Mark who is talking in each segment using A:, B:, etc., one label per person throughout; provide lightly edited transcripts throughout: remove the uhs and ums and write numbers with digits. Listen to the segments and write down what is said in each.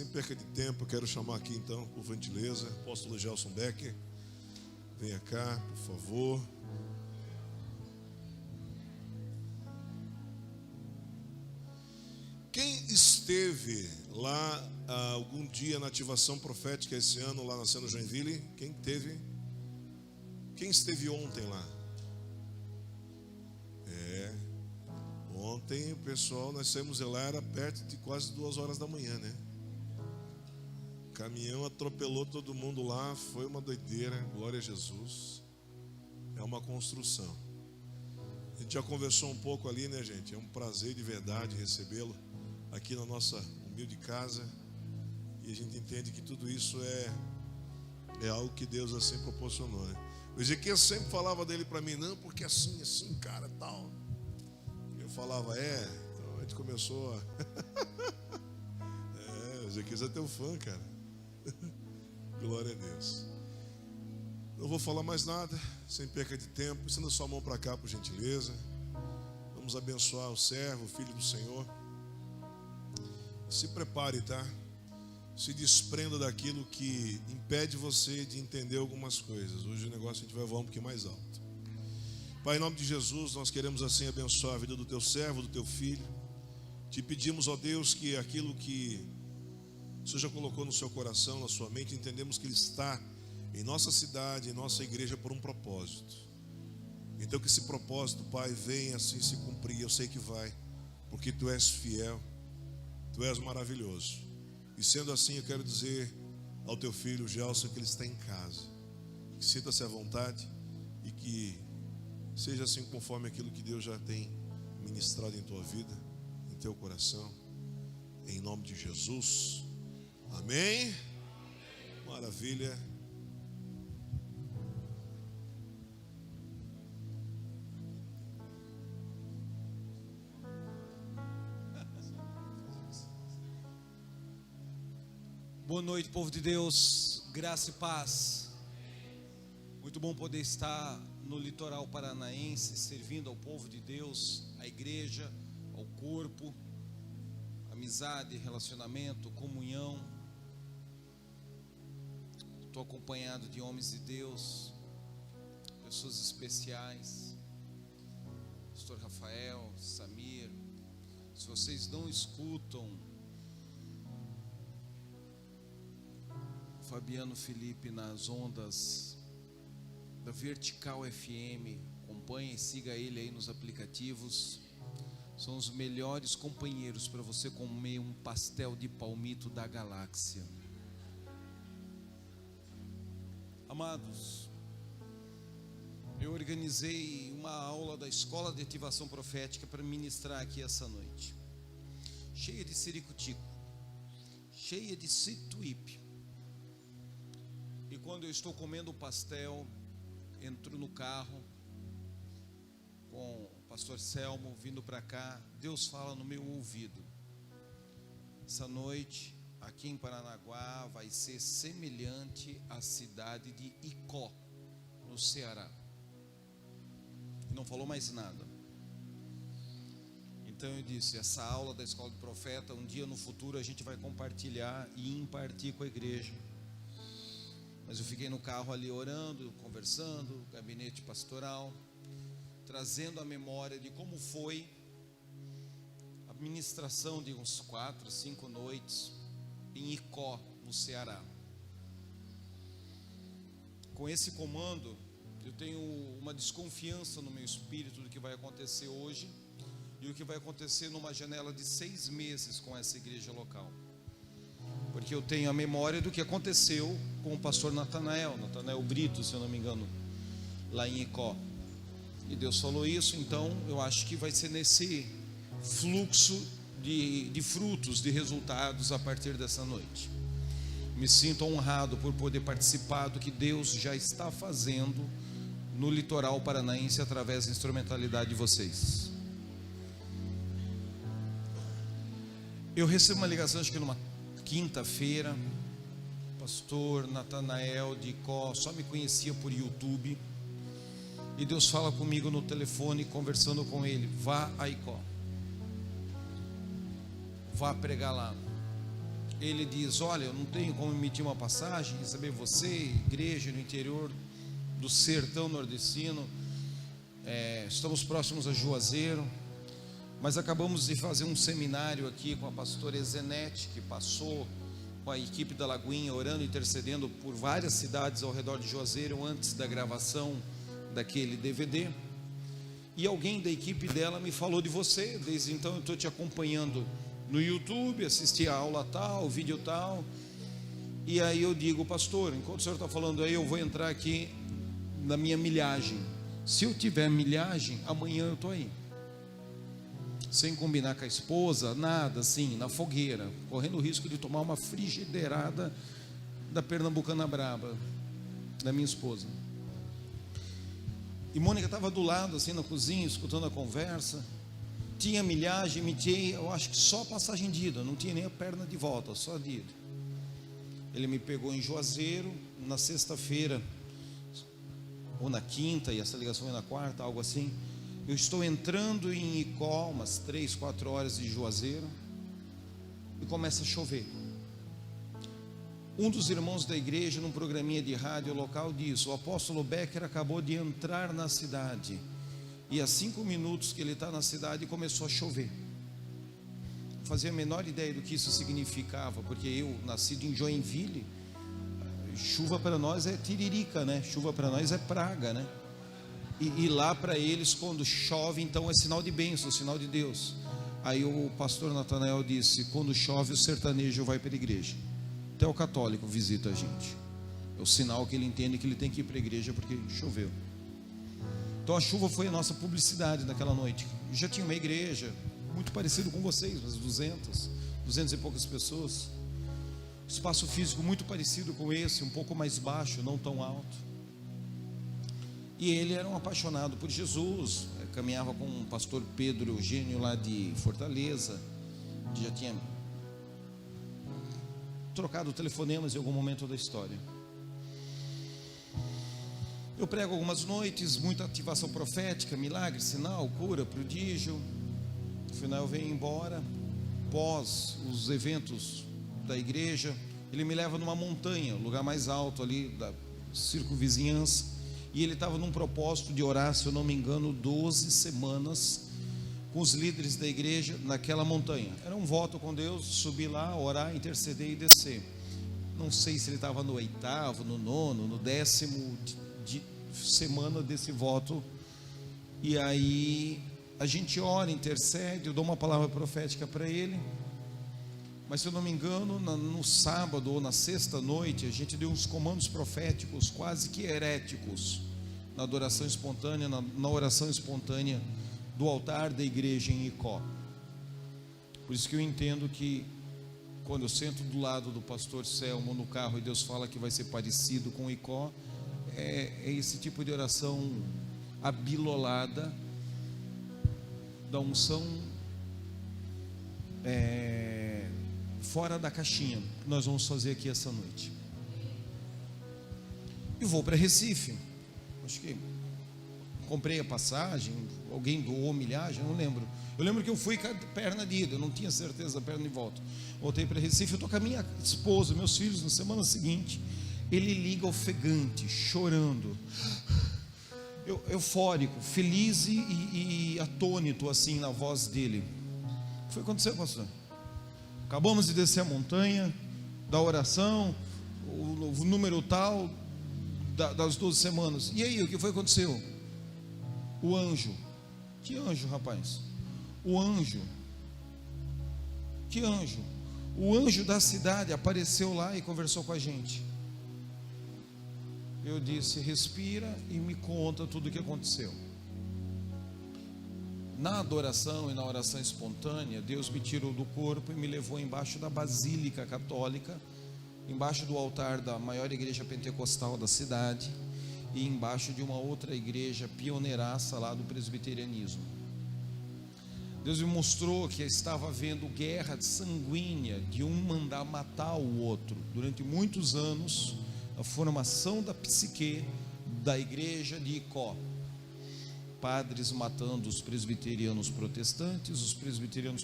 A: Sem perca de tempo, eu quero chamar aqui então, por gentileza, o apóstolo Gelson Becker. Venha cá, por favor. Quem esteve lá algum dia na ativação profética esse ano, lá na Cena Joinville? Quem teve? Quem esteve ontem lá? Ontem o pessoal, nós saímos de lá, era perto de quase 2 horas da manhã, né? O caminhão atropelou todo mundo lá, foi uma doideira, glória a Jesus. É uma construção. A gente já conversou um pouco ali, né, gente? É um prazer de verdade recebê-lo aqui na nossa humilde casa. E a gente entende que tudo isso é algo que Deus assim proporcionou, né? O Ezequiel sempre falava dele para mim, não, porque assim, cara, tal. Eu falava, então a gente começou a... o Ezequiel é teu fã, cara. Glória a Deus. Não vou falar mais nada, sem perca de tempo. Estenda sua mão para cá, por gentileza. Vamos abençoar o servo, o filho do Senhor. Se prepare, tá? Se desprenda daquilo que impede você de entender algumas coisas. Hoje o negócio a gente vai voar um pouquinho mais alto. Pai, em nome de Jesus, nós queremos assim abençoar a vida do teu servo, do teu filho. Te pedimos, ó Deus, que aquilo que o Senhor já colocou no seu coração, na sua mente, entendemos que ele está em nossa cidade, em nossa igreja por um propósito. Então que esse propósito, Pai, venha assim se cumprir. Eu sei que vai, porque tu és fiel, tu és maravilhoso. E sendo assim, eu quero dizer ao teu filho Gelson que ele está em casa, que sinta-se à vontade e que seja assim conforme aquilo que Deus já tem ministrado em tua vida, em teu coração, em nome de Jesus. Amém? Maravilha.
B: Boa noite, povo de Deus, graça e paz. Muito bom poder estar no litoral paranaense, servindo ao povo de Deus, à igreja, ao corpo, amizade, relacionamento, comunhão. Estou acompanhado de homens de Deus, pessoas especiais, pastor Rafael, Samir. Se vocês não escutam Fabiano Felipe nas ondas da Vertical FM, acompanhe e siga ele aí nos aplicativos. São os melhores companheiros para você comer um pastel de palmito da galáxia. Amados, eu organizei uma aula da Escola de Ativação Profética para ministrar aqui essa noite, cheia de ciricutico, cheia de situípe. E quando eu estou comendo o pastel, entro no carro com o pastor Selmo, vindo para cá, Deus fala no meu ouvido: essa noite, aqui em Paranaguá, vai ser semelhante à cidade de Icó, no Ceará. E não falou mais nada. Então eu disse, essa aula da Escola do Profeta, um dia no futuro a gente vai compartilhar e impartir com a igreja. Mas eu fiquei no carro ali orando, conversando, gabinete pastoral, trazendo a memória de como foi a ministração de uns 4, 5 noites em Icó, no Ceará. Com esse comando, eu tenho uma desconfiança no meu espírito do que vai acontecer hoje e o que vai acontecer numa janela de 6 meses com essa igreja local. Porque eu tenho a memória do que aconteceu com o pastor Natanael Brito, se eu não me engano, lá em Icó. E Deus falou isso, então eu acho que vai ser nesse fluxo de frutos, de resultados a partir dessa noite. Me sinto honrado por poder participar do que Deus já está fazendo no litoral paranaense através da instrumentalidade de vocês. Eu recebo uma ligação, acho que numa quinta-feira, pastor Natanael de Icó, só me conhecia por YouTube, e Deus fala comigo no telefone, conversando com ele: vá a Icó, vá pregar lá. ele diz: olha, eu não tenho como emitir uma passagem, receber você, igreja no interior do sertão nordestino, estamos próximos a Juazeiro, mas acabamos de fazer um seminário aqui com a pastora Ezenete, que passou com a equipe da Lagoinha, orando e intercedendo por várias cidades ao redor de Juazeiro, antes da gravação daquele DVD, e alguém da equipe dela me falou de você. Desde então eu estou te acompanhando no YouTube, assisti a aula tal, vídeo tal, e aí eu digo: pastor, enquanto o senhor está falando aí, eu vou entrar aqui na minha milhagem. Se eu tiver milhagem, amanhã eu estou aí, sem combinar com a esposa, nada, assim, na fogueira, correndo o risco de tomar uma frigideirada da pernambucana braba, da minha esposa. E Mônica estava do lado, assim, na cozinha, escutando a conversa. Tinha milhagem, emiti, eu acho que só passagem de ida, não tinha nem a perna de volta, só de ida. Ele me pegou em Juazeiro, na sexta-feira, ou na quinta, e essa ligação foi na quarta, algo assim. Eu estou entrando em Icó, umas 3, 4 horas de Juazeiro, e começa a chover. Um dos irmãos da igreja, num programinha de rádio local, disse: o apóstolo Becker acabou de entrar na cidade, e há 5 minutos que ele está na cidade começou a chover. Não fazia a menor ideia do que isso significava, porque eu, nascido em Joinville, chuva para nós é tiririca, né? Chuva para nós é praga, né? E lá para eles, quando chove, então é sinal de bênção, sinal de Deus. Aí o pastor Natanael disse: quando chove, o sertanejo vai para a igreja. Até o católico visita a gente. É o sinal que ele entende que ele tem que ir para a igreja porque choveu. Então a chuva foi a nossa publicidade naquela noite. Já tinha uma igreja muito parecido com vocês, mas 200 e poucas pessoas. Espaço físico muito parecido com esse, um pouco mais baixo, não tão alto. E ele era um apaixonado por Jesus, caminhava com o pastor Pedro Eugênio lá de Fortaleza, que já tinha trocado telefonemas em algum momento da história. Eu prego algumas noites, muita ativação profética, milagre, sinal, cura, prodígio. No final eu venho embora. Pós os eventos da igreja, ele me leva numa montanha, o lugar mais alto ali da circunvizinhança, e ele estava num propósito de orar, se eu não me engano, 12 semanas com os líderes da igreja naquela montanha. Era um voto com Deus, subir lá, orar, interceder e descer. Não sei se ele estava no 8º, no 9º, no 10º de semana desse voto. E aí a gente ora, intercede, eu dou uma palavra profética para ele. Mas se eu não me engano, no sábado ou na sexta noite, a gente deu uns comandos proféticos quase que heréticos na adoração espontânea, na oração espontânea do altar da igreja em Icó. Por isso que eu entendo que quando eu sento do lado do pastor Selmo no carro e Deus fala que vai ser parecido com Icó, é esse tipo de oração abilolada da unção fora da caixinha que nós vamos fazer aqui essa noite. E vou para Recife. Acho que comprei a passagem, alguém doou milhagem, não lembro. Eu lembro que eu fui com a perna de ida, eu não tinha certeza da perna de volta. Voltei para Recife, eu estou com a minha esposa, meus filhos, na semana seguinte. Ele liga ofegante, chorando, eufórico, feliz e atônito assim na voz dele. O que foi acontecer, pastor? Acabamos de descer a montanha da oração, o número tal das 12 semanas. E aí, o que foi que aconteceu? O anjo. Que anjo, rapaz? O anjo. Que anjo? O anjo da cidade apareceu lá e conversou com a gente. Eu disse: respira e me conta tudo o que aconteceu. Na adoração e na oração espontânea, Deus me tirou do corpo e me levou embaixo da Basílica Católica, embaixo do altar da maior igreja pentecostal da cidade e embaixo de uma outra igreja pioneiraça lá do presbiterianismo. Deus me mostrou que estava havendo guerra sanguínea de um mandar matar o outro. Durante muitos anos, a formação da psique da igreja de Icó. Padres matando os presbiterianos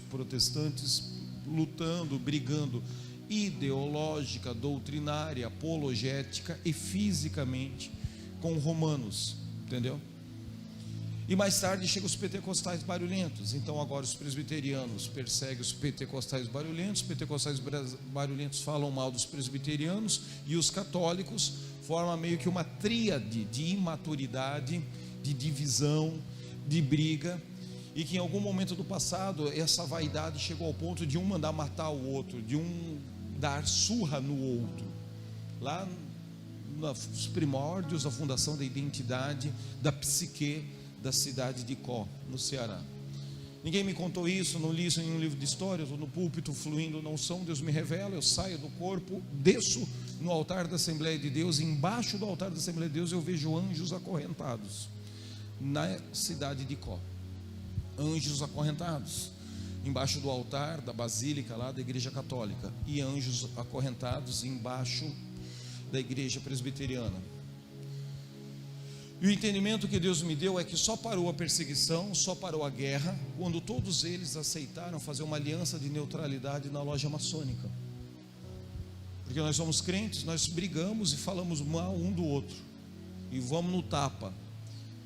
B: protestantes lutando, brigando ideológica, doutrinária, apologética e fisicamente com romanos, entendeu? E mais tarde chegam os pentecostais barulhentos. Então agora os presbiterianos perseguem os pentecostais barulhentos falam mal dos presbiterianos, e os católicos formam meio que uma tríade de imaturidade, de divisão, de briga, e que em algum momento do passado essa vaidade chegou ao ponto de um mandar matar o outro, de um dar surra no outro, lá nos primórdios da fundação da identidade, da psique da cidade de Có, no Ceará. Ninguém me contou isso, não li isso em um livro de história. Eu estou no púlpito fluindo na unção, Deus me revela, eu saio do corpo, desço no altar da Assembleia de Deus, embaixo do altar da Assembleia de Deus eu vejo anjos acorrentados, na cidade de Có, anjos acorrentados, embaixo do altar da basílica lá da igreja católica, e anjos acorrentados embaixo da igreja presbiteriana. E o entendimento que Deus me deu é que só parou a perseguição, só parou a guerra, quando todos eles aceitaram fazer uma aliança de neutralidade na loja maçônica. Porque nós somos crentes, nós brigamos e falamos mal um do outro, e vamos no tapa.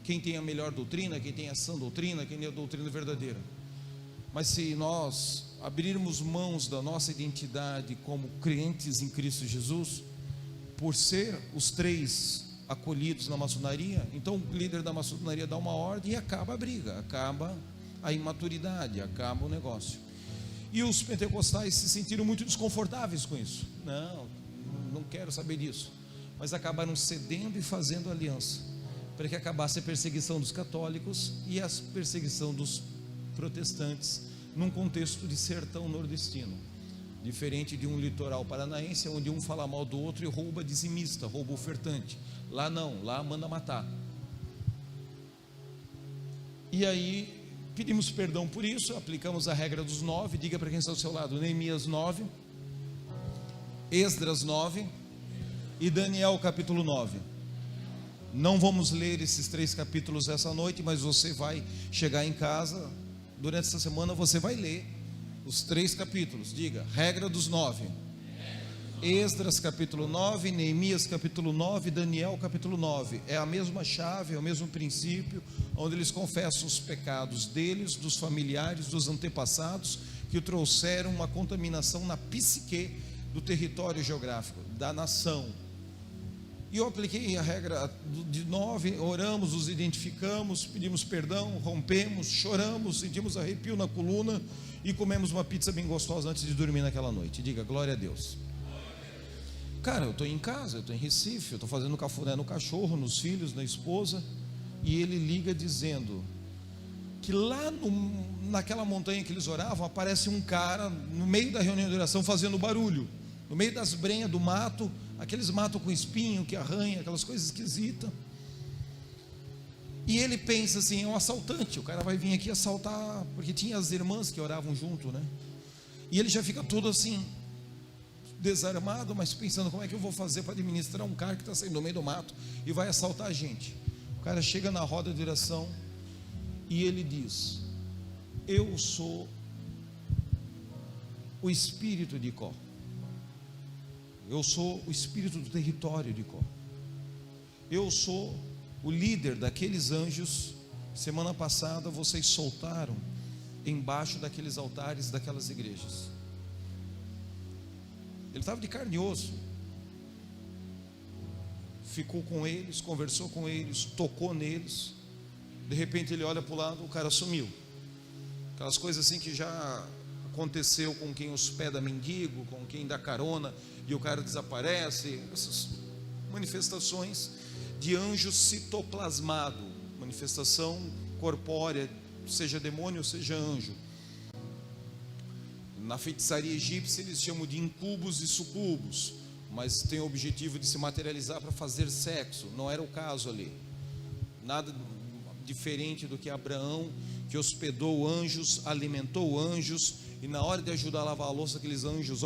B: Quem tem a melhor doutrina, quem tem a sã doutrina, quem tem a doutrina verdadeira. Mas se nós abrirmos mãos da nossa identidade como crentes em Cristo Jesus, por ser os três acolhidos na maçonaria, então o líder da maçonaria dá uma ordem e acaba a briga, acaba a imaturidade, acaba o negócio. E os pentecostais se sentiram muito desconfortáveis com isso. Não quero saber disso. Mas acabaram cedendo e fazendo aliança, para que acabasse a perseguição dos católicos e a perseguição dos protestantes, num contexto de sertão nordestino, diferente de um litoral paranaense, onde um fala mal do outro e rouba dizimista, rouba ofertante. Lá não, lá manda matar. E aí pedimos perdão por isso, aplicamos a regra dos 9. Diga para quem está ao seu lado: Neemias 9, Esdras 9 e Daniel capítulo 9. Não vamos ler esses 3 capítulos essa noite, mas você vai chegar em casa, durante essa semana você vai ler os 3 capítulos. Diga: regra dos 9. Esdras capítulo 9, Neemias capítulo 9, Daniel capítulo 9. É a mesma chave, é o mesmo princípio, onde eles confessam os pecados deles, dos familiares, dos antepassados, que trouxeram uma contaminação na psique do território geográfico, da nação. E eu apliquei a regra de 9, oramos, nos identificamos, pedimos perdão, rompemos, choramos, sentimos arrepio na coluna e comemos uma pizza bem gostosa antes de dormir naquela noite. Diga glória a Deus. Cara, eu estou em casa, eu estou em Recife, eu estou fazendo cafuné no cachorro, nos filhos, na esposa, e ele liga dizendo que lá naquela montanha que eles oravam, aparece um cara no meio da reunião de oração fazendo barulho, no meio das brenhas do mato, aqueles matos com espinho que arranha, aquelas coisas esquisitas. E ele pensa assim: é um assaltante, o cara vai vir aqui assaltar, porque tinha as irmãs que oravam junto, né? E ele já fica todo assim, desarmado, mas pensando: como é que eu vou fazer para administrar um cara que está saindo no meio do mato e vai assaltar a gente? O cara chega na roda de oração e ele diz: eu sou o espírito de Có, eu sou o espírito do território de Có, eu sou o líder daqueles anjos. Semana passada vocês soltaram embaixo daqueles altares, daquelas igrejas. Ele estava de carne e osso, ficou com eles, conversou com eles, tocou neles. De repente ele olha para o lado, o cara sumiu. Aquelas coisas assim que já aconteceu com quem hospeda mendigo, com quem dá carona e o cara desaparece. Essas manifestações de anjo citoplasmado, manifestação corpórea, seja demônio, seja anjo. Na feitiçaria egípcia eles chamam de incubos e sucubos, mas tem o objetivo de se materializar para fazer sexo. Não era o caso ali, nada diferente do que Abraão, que hospedou anjos, alimentou anjos, e na hora de ajudar a lavar a louça, aqueles anjos,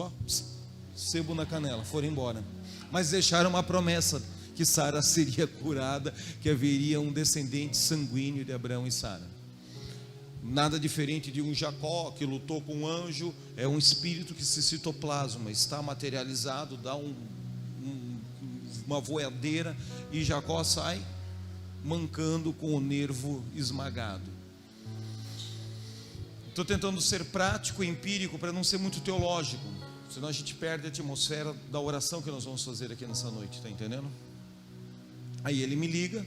B: sebo na canela, foram embora, mas deixaram uma promessa, que Sara seria curada, que haveria um descendente sanguíneo de Abraão e Sara. Nada diferente de um Jacó que lutou com um anjo. É um espírito que se citoplasma, está materializado, dá uma voadeira, e Jacó sai mancando com o nervo esmagado. Estou tentando ser prático e empírico para não ser muito teológico, senão a gente perde a atmosfera da oração que nós vamos fazer aqui nessa noite, está entendendo? Aí ele me liga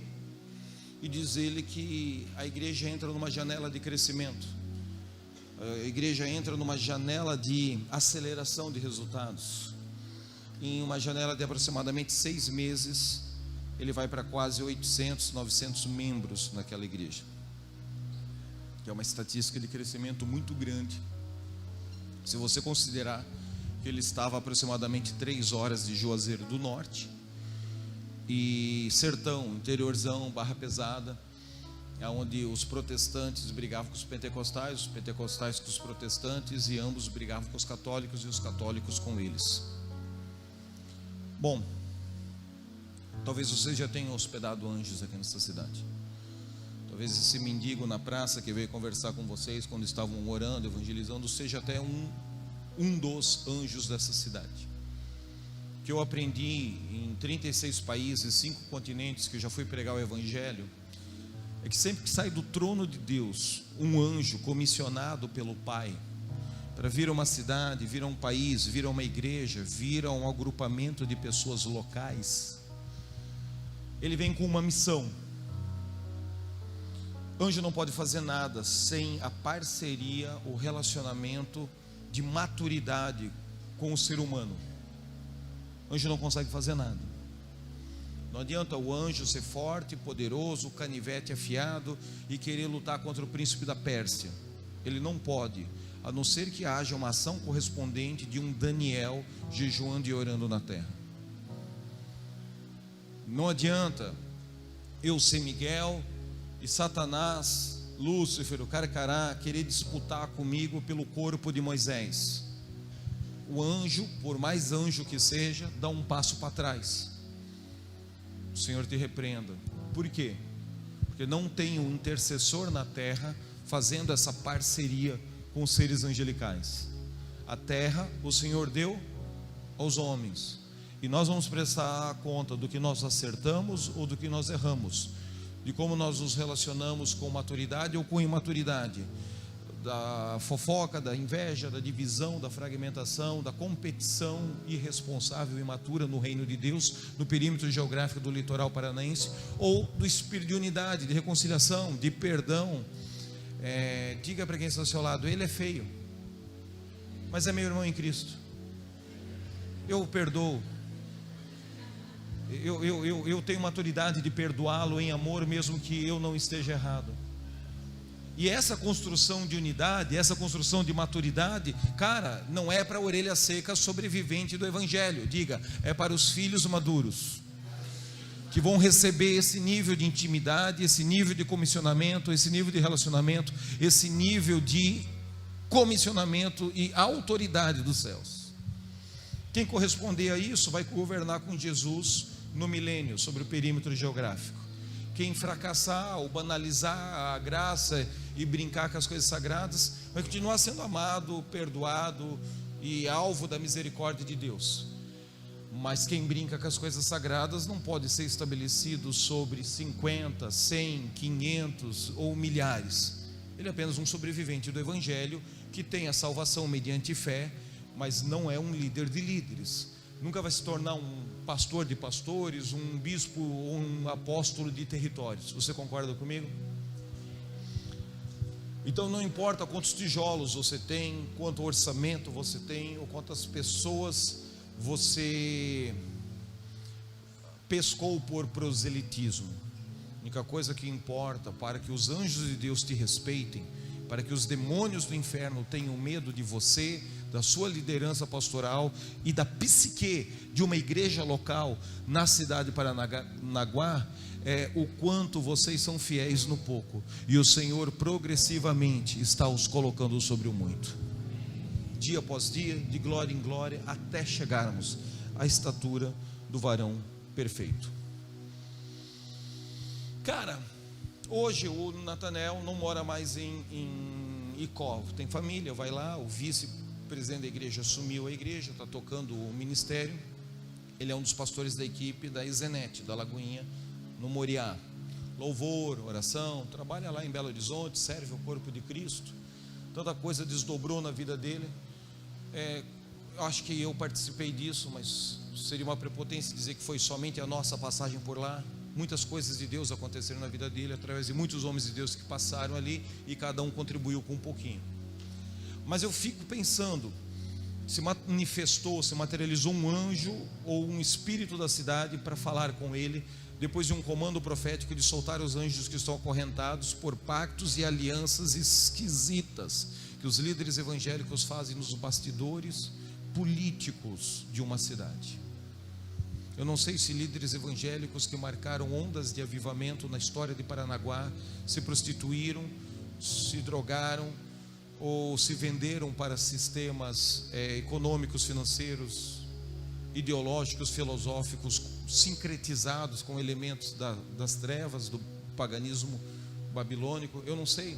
B: e diz ele que a igreja entra numa janela de crescimento, a igreja entra numa janela de aceleração de resultados. Em uma janela de aproximadamente 6 meses, ele vai para quase 800, 900 membros naquela igreja, que é uma estatística de crescimento muito grande. Se você considerar que ele estava a aproximadamente 3 horas de Juazeiro do Norte, e sertão, interiorzão, Barra Pesada, é onde os protestantes brigavam com os pentecostais com os protestantes, e ambos brigavam com os católicos e os católicos com eles. Bom, talvez vocês já tenham hospedado anjos aqui nessa cidade. Talvez esse mendigo na praça que veio conversar com vocês quando estavam orando, evangelizando, seja até um dos anjos dessa cidade. Que eu aprendi em 36 países, 5 continentes, que eu já fui pregar o evangelho, é que sempre que sai do trono de Deus um anjo comissionado pelo Pai para vir a uma cidade, vir a um país, vir a uma igreja, vir a um agrupamento de pessoas locais, ele vem com uma missão. Anjo não pode fazer nada sem a parceria, o relacionamento de maturidade com o ser humano. Anjo não consegue fazer nada. Não adianta o anjo ser forte, poderoso, canivete afiado e querer lutar contra o príncipe da Pérsia. Ele não pode, a não ser que haja uma ação correspondente de um Daniel jejuando e orando na terra. Não adianta eu ser Miguel e Satanás, Lúcifer, o Carcará, querer disputar comigo pelo corpo de Moisés. O anjo, por mais anjo que seja, dá um passo para trás. O Senhor te repreenda. Por quê? Porque não tem um intercessor na terra fazendo essa parceria com os seres angelicais. A terra o Senhor deu aos homens, e nós vamos prestar conta do que nós acertamos ou do que nós erramos, de como nós nos relacionamos com maturidade ou com imaturidade, da fofoca, da inveja, da divisão, da fragmentação, da competição irresponsável e imatura no reino de Deus, no perímetro geográfico do litoral paranaense, ou do espírito de unidade, de reconciliação, de perdão. Diga para quem está ao seu lado: ele é feio, mas é meu irmão em Cristo. Eu o perdoo. Eu tenho maturidade de perdoá-lo em amor, mesmo que eu não esteja errado. E essa construção de unidade, essa construção de maturidade, cara, não é para a orelha seca sobrevivente do evangelho. Diga, é para os filhos maduros, que vão receber esse nível de intimidade, esse nível de comissionamento, esse nível de relacionamento, esse nível de comissionamento e autoridade dos céus. Quem corresponder a isso vai governar com Jesus no milênio, sobre o perímetro geográfico. Quem fracassar ou banalizar a graça e brincar com as coisas sagradas, vai continuar sendo amado, perdoado e alvo da misericórdia de Deus. Mas quem brinca com as coisas sagradas não pode ser estabelecido sobre 50, 100, 500 ou milhares. Ele é apenas um sobrevivente do evangelho que tem a salvação mediante fé, mas não é um líder de líderes. Nunca vai se tornar um pastor de pastores, um bispo ou um apóstolo de territórios. Você concorda comigo? Então não importa quantos tijolos você tem, quanto orçamento você tem, ou quantas pessoas você pescou por proselitismo. A única coisa que importa, para que os anjos de Deus te respeitem, para que os demônios do inferno tenham medo de você, da sua liderança pastoral e da psique de uma igreja local na cidade de Paranaguá, é o quanto vocês são fiéis no pouco, e o Senhor progressivamente está os colocando sobre o muito, dia após dia, de glória em glória, até chegarmos à estatura do varão perfeito. Cara, Hoje o Nathanael não mora mais em Icó, tem família, vai lá. O vice-presidente da igreja assumiu a igreja, está tocando o ministério. Ele é um dos pastores da equipe da Izenete, da Lagoinha, no Moriá. Louvor, oração, trabalha lá em Belo Horizonte, serve o corpo de Cristo. Tanta coisa desdobrou na vida dele. Acho que eu participei disso, mas seria uma prepotência dizer que foi somente a nossa passagem por lá. Muitas coisas de Deus aconteceram na vida dele, através de muitos homens de Deus que passaram ali, e cada um contribuiu com um pouquinho. Mas eu fico pensando, se manifestou, se materializou um anjo ou um espírito da cidade para falar com ele, depois de um comando profético de soltar os anjos que estão acorrentados por pactos e alianças esquisitas que os líderes evangélicos fazem nos bastidores políticos de uma cidade. Eu não sei se líderes evangélicos que marcaram ondas de avivamento na história de Paranaguá se prostituíram, se drogaram ou se venderam para sistemas econômicos, financeiros, ideológicos, filosóficos, sincretizados com elementos das trevas, do paganismo babilônico. Eu não sei,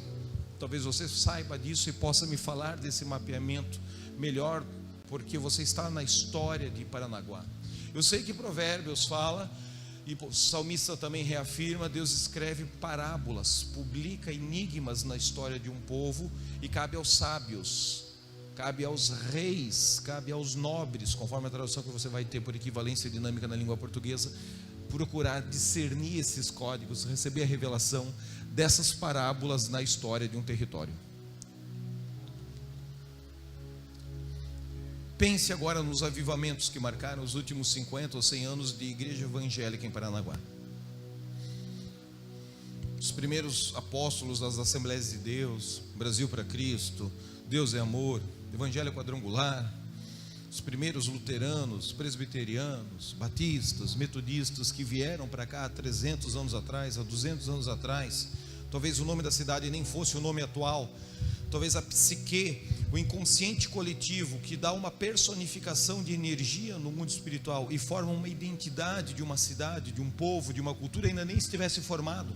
B: talvez você saiba disso e possa me falar desse mapeamento melhor, porque você está na história de Paranaguá. Eu sei que Provérbios fala, e o salmista também reafirma, Deus escreve parábolas, publica enigmas na história de um povo, e cabe aos sábios, cabe aos reis, cabe aos nobres, conforme a tradução que você vai ter por equivalência dinâmica na língua portuguesa, procurar discernir esses códigos, receber a revelação dessas parábolas na história de um território. Pense agora nos avivamentos que marcaram os últimos 50 ou 100 anos de igreja evangélica em Paranaguá. Os primeiros apóstolos das Assembleias de Deus, Brasil para Cristo, Deus é amor, Evangelho quadrangular, os primeiros luteranos, presbiterianos, batistas, metodistas que vieram para cá há 300 anos atrás, há 200 anos atrás. Talvez o nome da cidade nem fosse o nome atual, talvez a psique, o inconsciente coletivo que dá uma personificação de energia no mundo espiritual e forma uma identidade de uma cidade, de um povo, de uma cultura, ainda nem estivesse formado.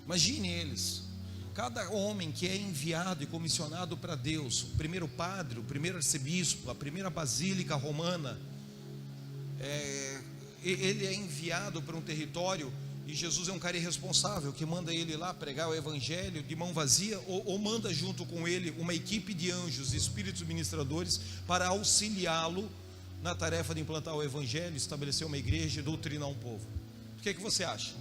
B: Imagine eles, cada homem que é enviado e comissionado para Deus, o primeiro padre, o primeiro arcebispo, a primeira basílica romana, ele é enviado para um território. E Jesus é um cara irresponsável que manda ele lá pregar o evangelho de mão vazia, ou manda junto com ele uma equipe de anjos, espíritos ministradores, para auxiliá-lo na tarefa de implantar o evangelho, estabelecer uma igreja e doutrinar um povo. O que você acha?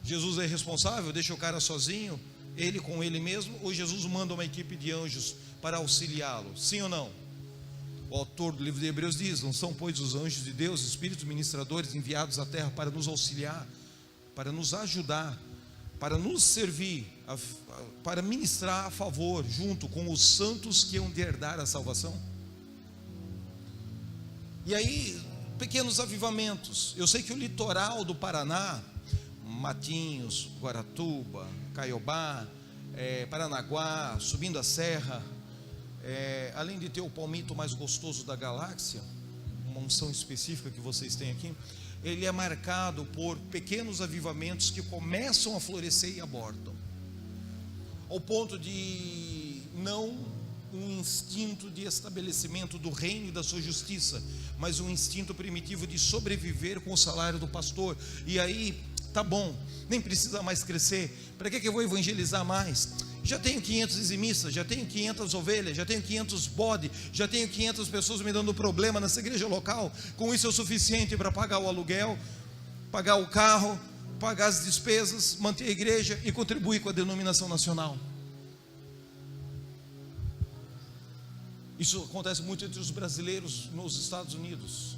B: Jesus é irresponsável, deixa o cara sozinho, ele com ele mesmo, ou Jesus manda uma equipe de anjos para auxiliá-lo? Sim ou não? O autor do livro de Hebreus diz: não são, pois, os anjos de Deus, espíritos ministradores enviados à terra para nos auxiliar, para nos ajudar, para nos servir, para ministrar a favor, junto com os santos que hão de herdar a salvação? E aí, pequenos avivamentos. Eu sei que o litoral do Paraná, Matinhos, Guaratuba, Caiobá, Paranaguá, subindo a serra, além de ter o palmito mais gostoso da galáxia, uma unção específica que vocês têm aqui, ele é marcado por pequenos avivamentos que começam a florescer e abortam, ao ponto de não um instinto de estabelecimento do reino e da sua justiça, mas um instinto primitivo de sobreviver com o salário do pastor. E aí, tá bom, nem precisa mais crescer, para que eu vou evangelizar mais? Já tenho 500 dizimistas, já tenho 500 ovelhas, já tenho 500 bode, já tenho 500 pessoas me dando problema nessa igreja local. Com isso é o suficiente para pagar o aluguel, pagar o carro, pagar as despesas, manter a igreja e contribuir com a denominação nacional. Isso acontece muito entre os brasileiros nos Estados Unidos.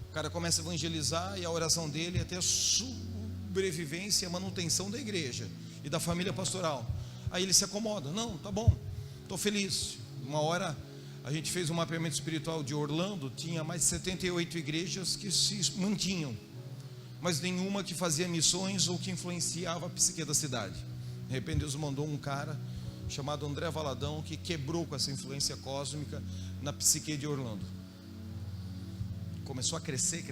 B: O cara começa a evangelizar e a oração dele é ter a sobrevivência e a manutenção da igreja e da família pastoral. Aí ele se acomoda: não, tá bom, estou feliz. Uma hora a gente fez um mapeamento espiritual de Orlando, tinha mais de 78 igrejas que se mantinham, mas nenhuma que fazia missões ou que influenciava a psique da cidade. De repente Deus mandou um cara chamado André Valadão, que quebrou com essa influência cósmica na psique de Orlando. começou a crescer,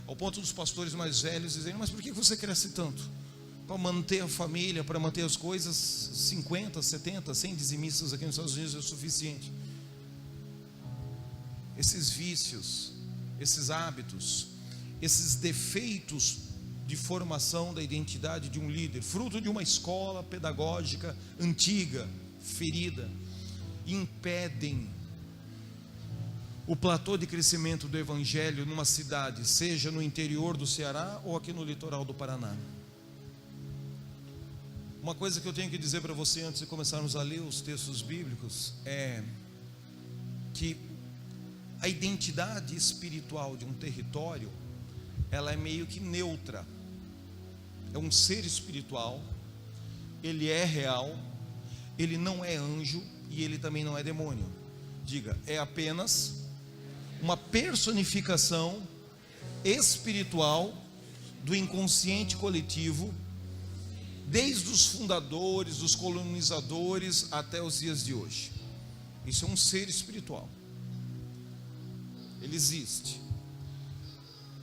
B: ao ponto dos pastores mais velhos dizerem: mas por que você cresce tanto? Para manter a família, para manter as coisas, 50, 70, 100 dizimistas aqui nos Estados Unidos é o suficiente. Esses vícios, esses hábitos, esses defeitos de formação da identidade de um líder, fruto de uma escola pedagógica antiga, ferida, impedem o platô de crescimento do evangelho numa cidade, seja no interior do Ceará ou aqui no litoral do Paraná. Uma coisa que eu tenho que dizer para você antes de começarmos a ler os textos bíblicos é que a identidade espiritual de um território, ela é meio que neutra. É um ser espiritual, ele é real, ele não é anjo e ele também não é demônio. Diga, é apenas uma personificação espiritual do inconsciente coletivo, desde os fundadores, os colonizadores até os dias de hoje. Isso é um ser espiritual. Ele existe.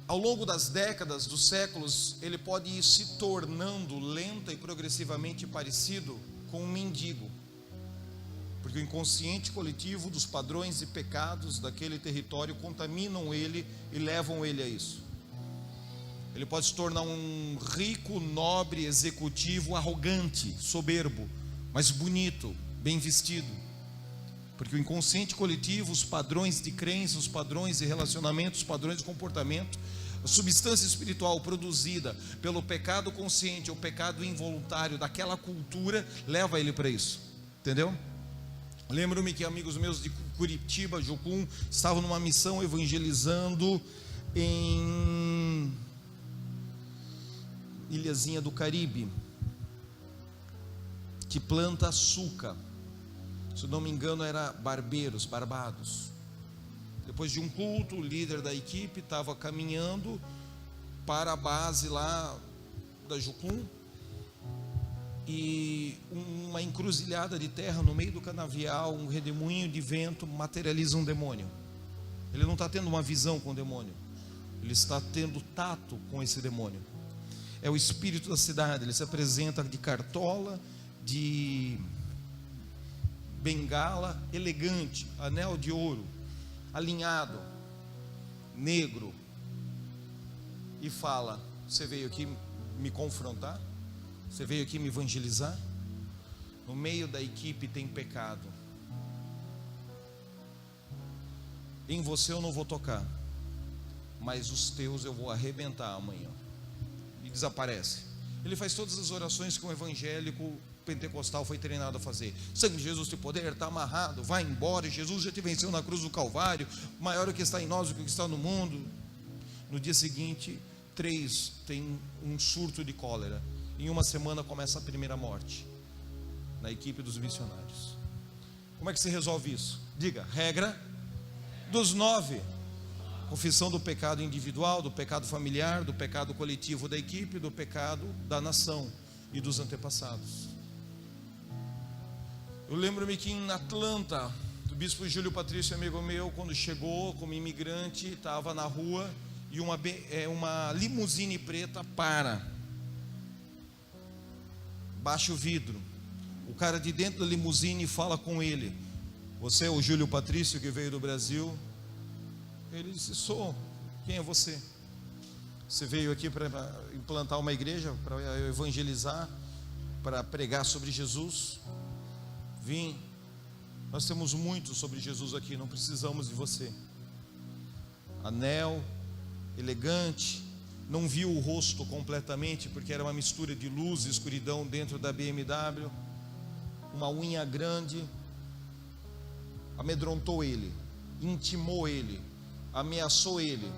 B: Ao longo das décadas, dos séculos, ele pode ir se tornando lenta e progressivamente parecido com um mendigo, porque o inconsciente coletivo dos padrões e pecados daquele território contaminam ele e levam ele a isso. Ele pode se tornar um rico, nobre, executivo, arrogante, soberbo, mas bonito, bem vestido, porque o inconsciente coletivo, os padrões de crença, os padrões de relacionamento, os padrões de comportamento, a substância espiritual produzida pelo pecado consciente ou pecado involuntário daquela cultura, leva ele para isso, entendeu? Lembro-me que amigos meus de Curitiba, Jucum, estavam numa missão evangelizando em ilhazinha do Caribe, que planta açúcar. Se não me engano era Barbados. Depois de um culto, o líder da equipe estava caminhando para a base lá da Jucum, e uma encruzilhada de terra no meio do canavial, um redemoinho de vento materializa um demônio. Ele não está tendo uma visão com o demônio, ele está tendo tato com esse demônio. É o espírito da cidade. Ele se apresenta de cartola, de bengala, elegante, anel de ouro, alinhado, negro, e fala: você veio aqui me confrontar? Você veio aqui me evangelizar? No meio da equipe tem pecado. Em você eu não vou tocar, mas os teus eu vou arrebentar amanhã. E desaparece. Ele faz todas as orações que um evangélico pentecostal foi treinado a fazer. Sangue de Jesus tem poder, está amarrado, vai embora, Jesus já te venceu na cruz do Calvário, maior é o que está em nós do que o que está no mundo. No dia seguinte, 3 tem um surto de cólera. Em uma semana começa a primeira morte na equipe dos missionários. Como é que se resolve isso? Diga, regra dos 9: confissão do pecado individual, do pecado familiar, do pecado coletivo da equipe, do pecado da nação e dos antepassados. Eu lembro-me que em Atlanta, o bispo Júlio Patrício, amigo meu, quando chegou como imigrante, estava na rua e uma limusine preta baixa o vidro. O cara de dentro da limusine fala com ele: você é o Júlio Patrício que veio do Brasil? Ele disse: sou. Quem é você? Você veio aqui para implantar uma igreja, para evangelizar, para pregar sobre Jesus? Vim. Nós temos muito sobre Jesus aqui, não precisamos de você. Anel, elegante, não viu o rosto completamente, porque era uma mistura de luz e escuridão dentro da BMW, uma unha grande, amedrontou ele, intimou ele, ameaçou ele.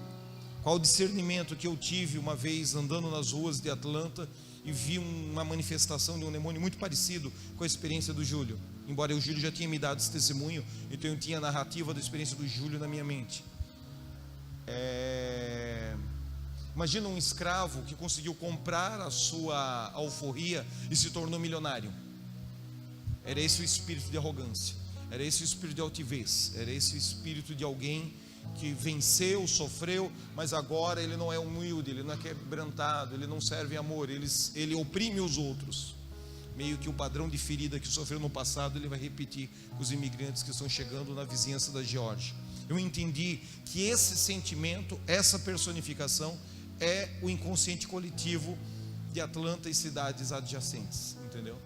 B: Qual o discernimento que eu tive uma vez andando nas ruas de Atlanta e vi uma manifestação de um demônio muito parecido com a experiência do Júlio, embora o Júlio já tinha me dado esse testemunho, então eu tinha a narrativa da experiência do Júlio na minha mente. Imagina um escravo que conseguiu comprar a sua alforria e se tornou milionário. Era esse o espírito de arrogância, era esse o espírito de altivez, era esse o espírito de alguém que venceu, sofreu, mas agora ele não é humilde, ele não é quebrantado, ele não serve amor, ele oprime os outros. Meio que o padrão de ferida que sofreu no passado, ele vai repetir com os imigrantes que estão chegando na vizinhança da Geórgia. Eu entendi que esse sentimento, essa personificação, é o inconsciente coletivo de Atlanta e cidades adjacentes, entendeu?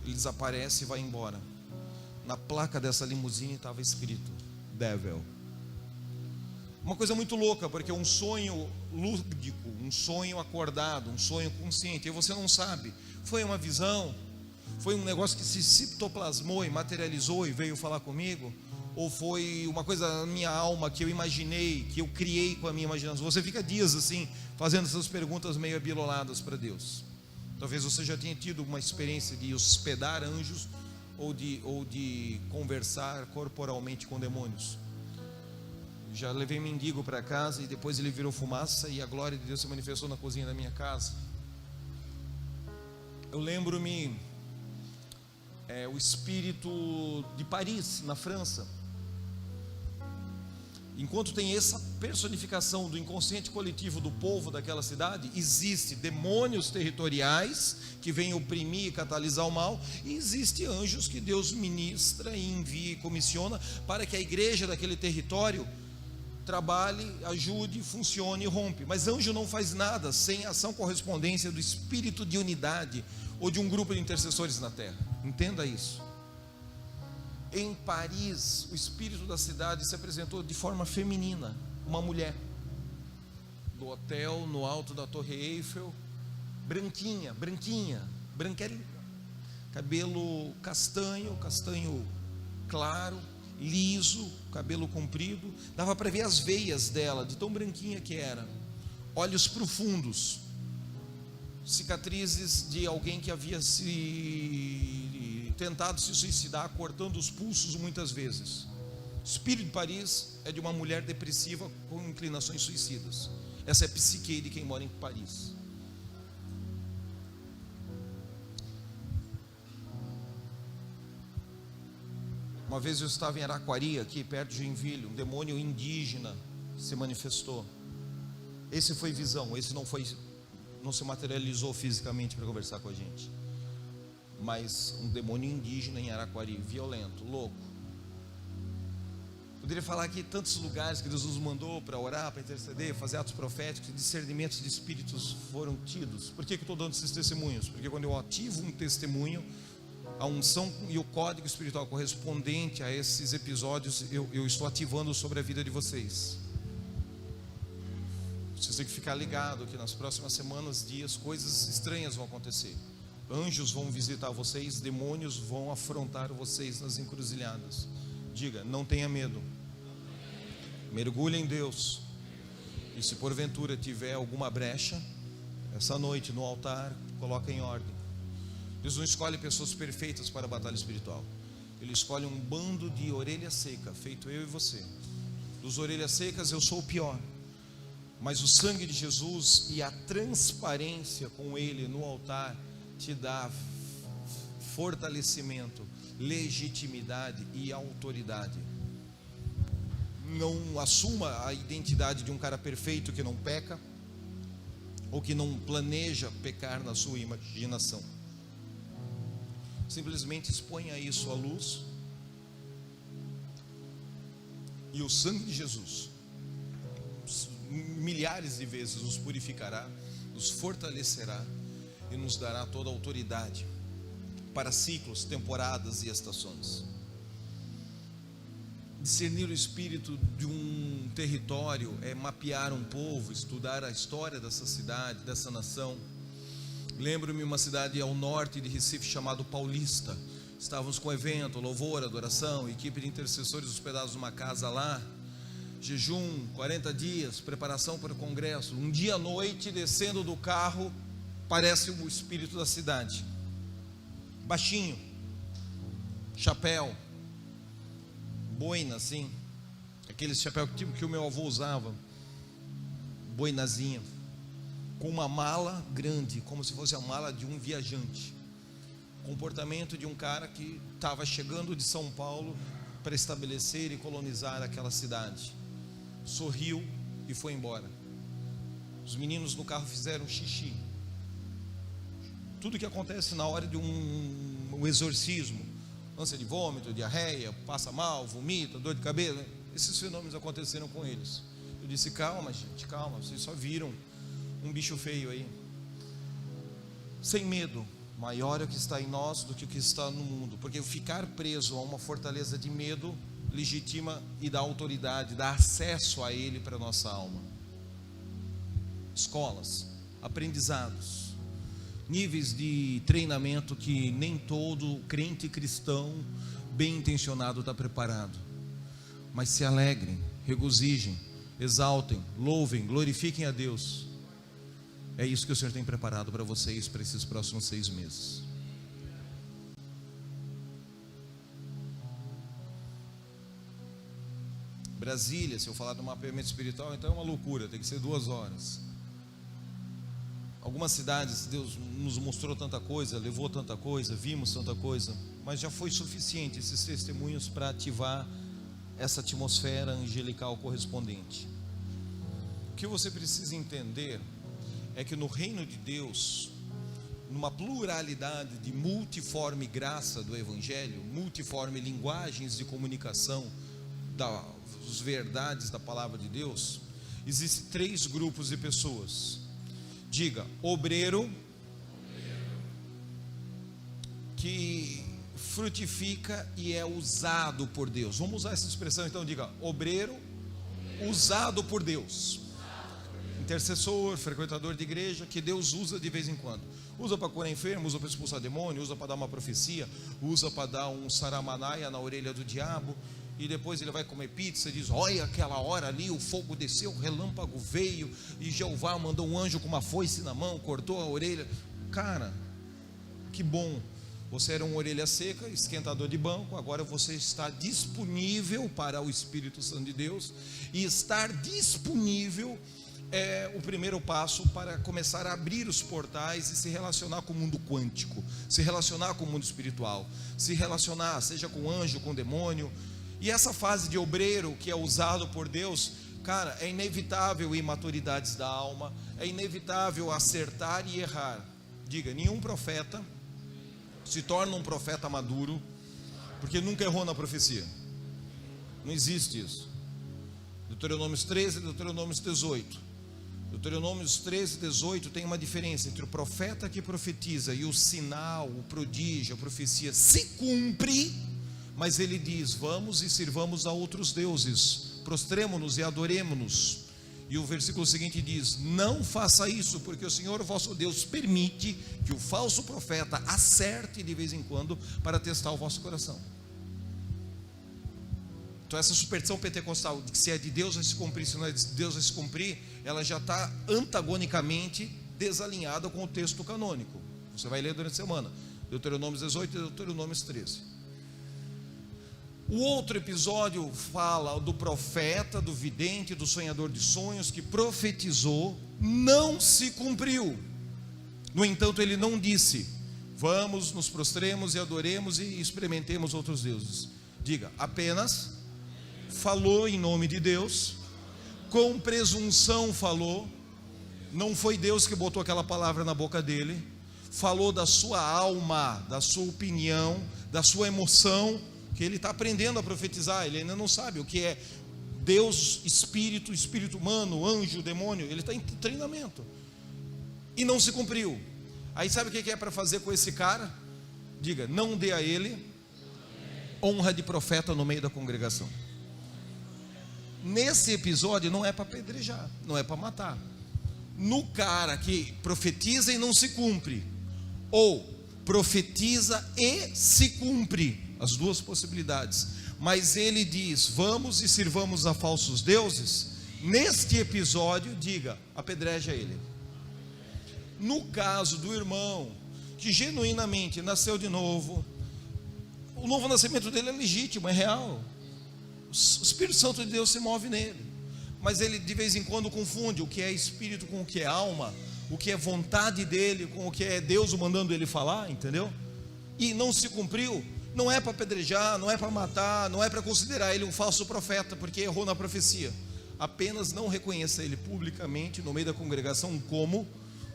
B: Ele desaparece e vai embora. Na placa dessa limusine estava escrito Devil. Uma coisa muito louca, porque é um sonho lúdico, um sonho acordado, um sonho consciente, e você não sabe, foi uma visão, foi um negócio que se citoplasmou e materializou e veio falar comigo, ou foi uma coisa na minha alma que eu imaginei, que eu criei com a minha imaginação. Você fica dias assim, fazendo essas perguntas meio abiloladas para Deus. Talvez você já tenha tido uma experiência de hospedar anjos, ou de conversar corporalmente com demônios. Já levei mendigo para casa e depois ele virou fumaça e a glória de Deus se manifestou na cozinha da minha casa. Eu lembro-me o espírito de Paris, na França. Enquanto tem essa personificação do inconsciente coletivo do povo daquela cidade, existe demônios territoriais que vêm oprimir e catalisar o mal, e existe anjos que Deus ministra e envia e comissiona para que a igreja daquele território trabalhe, ajude, funcione e rompe. Mas anjo não faz nada sem ação correspondência do espírito de unidade ou de um grupo de intercessores na terra. Entenda isso. Em Paris, o espírito da cidade se apresentou de forma feminina, uma mulher, do hotel no alto da Torre Eiffel, branquinha, cabelo castanho claro, liso, cabelo comprido, dava para ver as veias dela, de tão branquinha que era, olhos profundos, cicatrizes de alguém que havia tentado se suicidar, cortando os pulsos muitas vezes. O espírito de Paris é de uma mulher depressiva com inclinações suicidas. Essa é a psique de quem mora em Paris. Uma vez eu estava em Araquari, aqui perto de Joinville, um demônio indígena se manifestou. Esse foi visão, esse não se materializou fisicamente para conversar com a gente, mas um demônio indígena em Araquari, violento, louco. Poderia falar aqui tantos lugares que Deus nos mandou para orar, para interceder, fazer atos proféticos, discernimentos de espíritos foram tidos. Por que eu estou dando esses testemunhos? Porque quando eu ativo um testemunho, a unção e o código espiritual correspondente a esses episódios, eu estou ativando sobre a vida de vocês. Vocês têm que ficar ligado que nas próximas semanas, dias, coisas estranhas vão acontecer. Anjos vão visitar vocês, demônios vão afrontar vocês nas encruzilhadas. Diga, não tenha medo. Mergulhe em Deus. E se porventura tiver alguma brecha, essa noite no altar, coloca em ordem. Deus não escolhe pessoas perfeitas para a batalha espiritual. Ele escolhe um bando de orelha seca, feito eu e você. Dos orelhas secas eu sou o pior. Mas o sangue de Jesus e a transparência com Ele no altar te dá fortalecimento, legitimidade e autoridade. Não assuma a identidade de um cara perfeito que não peca, ou que não planeja pecar na sua imaginação. Simplesmente exponha isso à luz, e o sangue de Jesus milhares de vezes nos purificará, nos fortalecerá e nos dará toda a autoridade para ciclos, temporadas e estações. Discernir o espírito de um território é mapear um povo, estudar a história dessa cidade, dessa nação. Lembro-me uma cidade ao norte de Recife chamada Paulista. Estávamos com evento, louvor, adoração, equipe de intercessores hospedados numa casa lá. Jejum, 40 dias, preparação para o congresso. Um dia à noite, descendo do carro, parece o espírito da cidade. Baixinho, chapéu, boina assim, aquele chapéu tipo que o meu avô usava, boinazinha, com uma mala grande, como se fosse a mala de um viajante. Comportamento de um cara que estava chegando de São Paulo para estabelecer e colonizar aquela cidade. Sorriu e foi embora. Os meninos no carro fizeram xixi. Tudo que acontece na hora de um exorcismo, ânsia de vômito, diarreia, passa mal, vomita, dor de cabeça, esses fenômenos aconteceram com eles. Eu disse: calma, gente, calma, vocês só viram um bicho feio aí. Sem medo, maior é o que está em nós do que o que está no mundo, porque ficar preso a uma fortaleza de medo legitima e dá autoridade, dá acesso a ele para a nossa alma. Escolas, aprendizados, níveis de treinamento que nem todo crente cristão bem intencionado está preparado. Mas se alegrem, regozijem, exaltem, louvem, glorifiquem a Deus. É isso que o Senhor tem preparado para vocês para esses próximos 6 meses. Brasília, se eu falar do mapeamento espiritual, então é uma loucura, tem que ser 2 horas. Algumas cidades, Deus nos mostrou tanta coisa, levou tanta coisa, vimos tanta coisa, mas já foi suficiente esses testemunhos para ativar essa atmosfera angelical correspondente. O que você precisa entender é que no reino de Deus, numa pluralidade de multiforme graça do Evangelho, multiforme linguagens de comunicação das verdades da palavra de Deus, existem 3 grupos de pessoas. Diga: obreiro, que frutifica e é usado por Deus. Vamos usar essa expressão então. Diga: obreiro usado por Deus. Intercessor, frequentador de igreja, que Deus usa de vez em quando. Usa para curar enfermo, usa para expulsar demônio, usa para dar uma profecia, usa para dar um saramanaia na orelha do diabo. E depois ele vai comer pizza e diz: olha, aquela hora ali o fogo desceu, o relâmpago veio e Jeová mandou um anjo com uma foice na mão, cortou a orelha. Cara, que bom. Você era um orelha seca, esquentador de banco, agora você está disponível para o Espírito Santo de Deus. E estar disponível é o primeiro passo para começar a abrir os portais e se relacionar com o mundo quântico, se relacionar com o mundo espiritual, se relacionar, seja com anjo, com demônio. E essa fase de obreiro que é usado por Deus, cara, é inevitável imaturidades da alma, é inevitável acertar e errar. Diga: nenhum profeta se torna um profeta maduro porque nunca errou na profecia. Não existe isso. Deuteronômios 13 e Deuteronômios 18. Deuteronômios 13 e 18 tem uma diferença entre o profeta que profetiza e o sinal, o prodígio, a profecia se cumpre, mas ele diz: vamos e sirvamos a outros deuses, prostremo-nos e adoremo-nos. E o versículo seguinte diz: não faça isso, porque o Senhor vosso Deus permite que o falso profeta acerte de vez em quando para testar o vosso coração. Então essa superstição pentecostal de que se é de Deus vai se cumprir, se não é de Deus vai se cumprir, ela já está antagonicamente desalinhada com o texto canônico. Você vai ler durante a semana Deuteronômios 18 e Deuteronômios 13. O outro episódio fala do profeta, do vidente, do sonhador de sonhos que profetizou, não se cumpriu. No entanto, ele não disse: vamos, nos prostremos e adoremos e experimentemos outros deuses. Diga: apenas falou em nome de Deus, com presunção falou, não foi Deus que botou aquela palavra na boca dele, falou da sua alma, da sua opinião, da sua emoção, que ele está aprendendo a profetizar, ele ainda não sabe o que é Deus, espírito, espírito humano, anjo, demônio, ele está em treinamento, e não se cumpriu. Aí sabe o que é para fazer com esse cara? Diga: não dê a ele honra de profeta no meio da congregação. Nesse episódio não é para apedrejar, não é para matar. No cara que profetiza e não se cumpre, ou profetiza e se cumpre, as duas possibilidades, mas ele diz: vamos e sirvamos a falsos deuses. Neste episódio, diga: apedreja ele. No caso do irmão que genuinamente nasceu de novo, o novo nascimento dele é legítimo, é real, o Espírito Santo de Deus se move nele, mas ele de vez em quando confunde o que é espírito com o que é alma, o que é vontade dele com o que é Deus mandando ele falar, entendeu? E não se cumpriu. Não é para apedrejar, não é para matar, não é para considerar ele um falso profeta, porque errou na profecia. Apenas não reconheça ele publicamente no meio da congregação como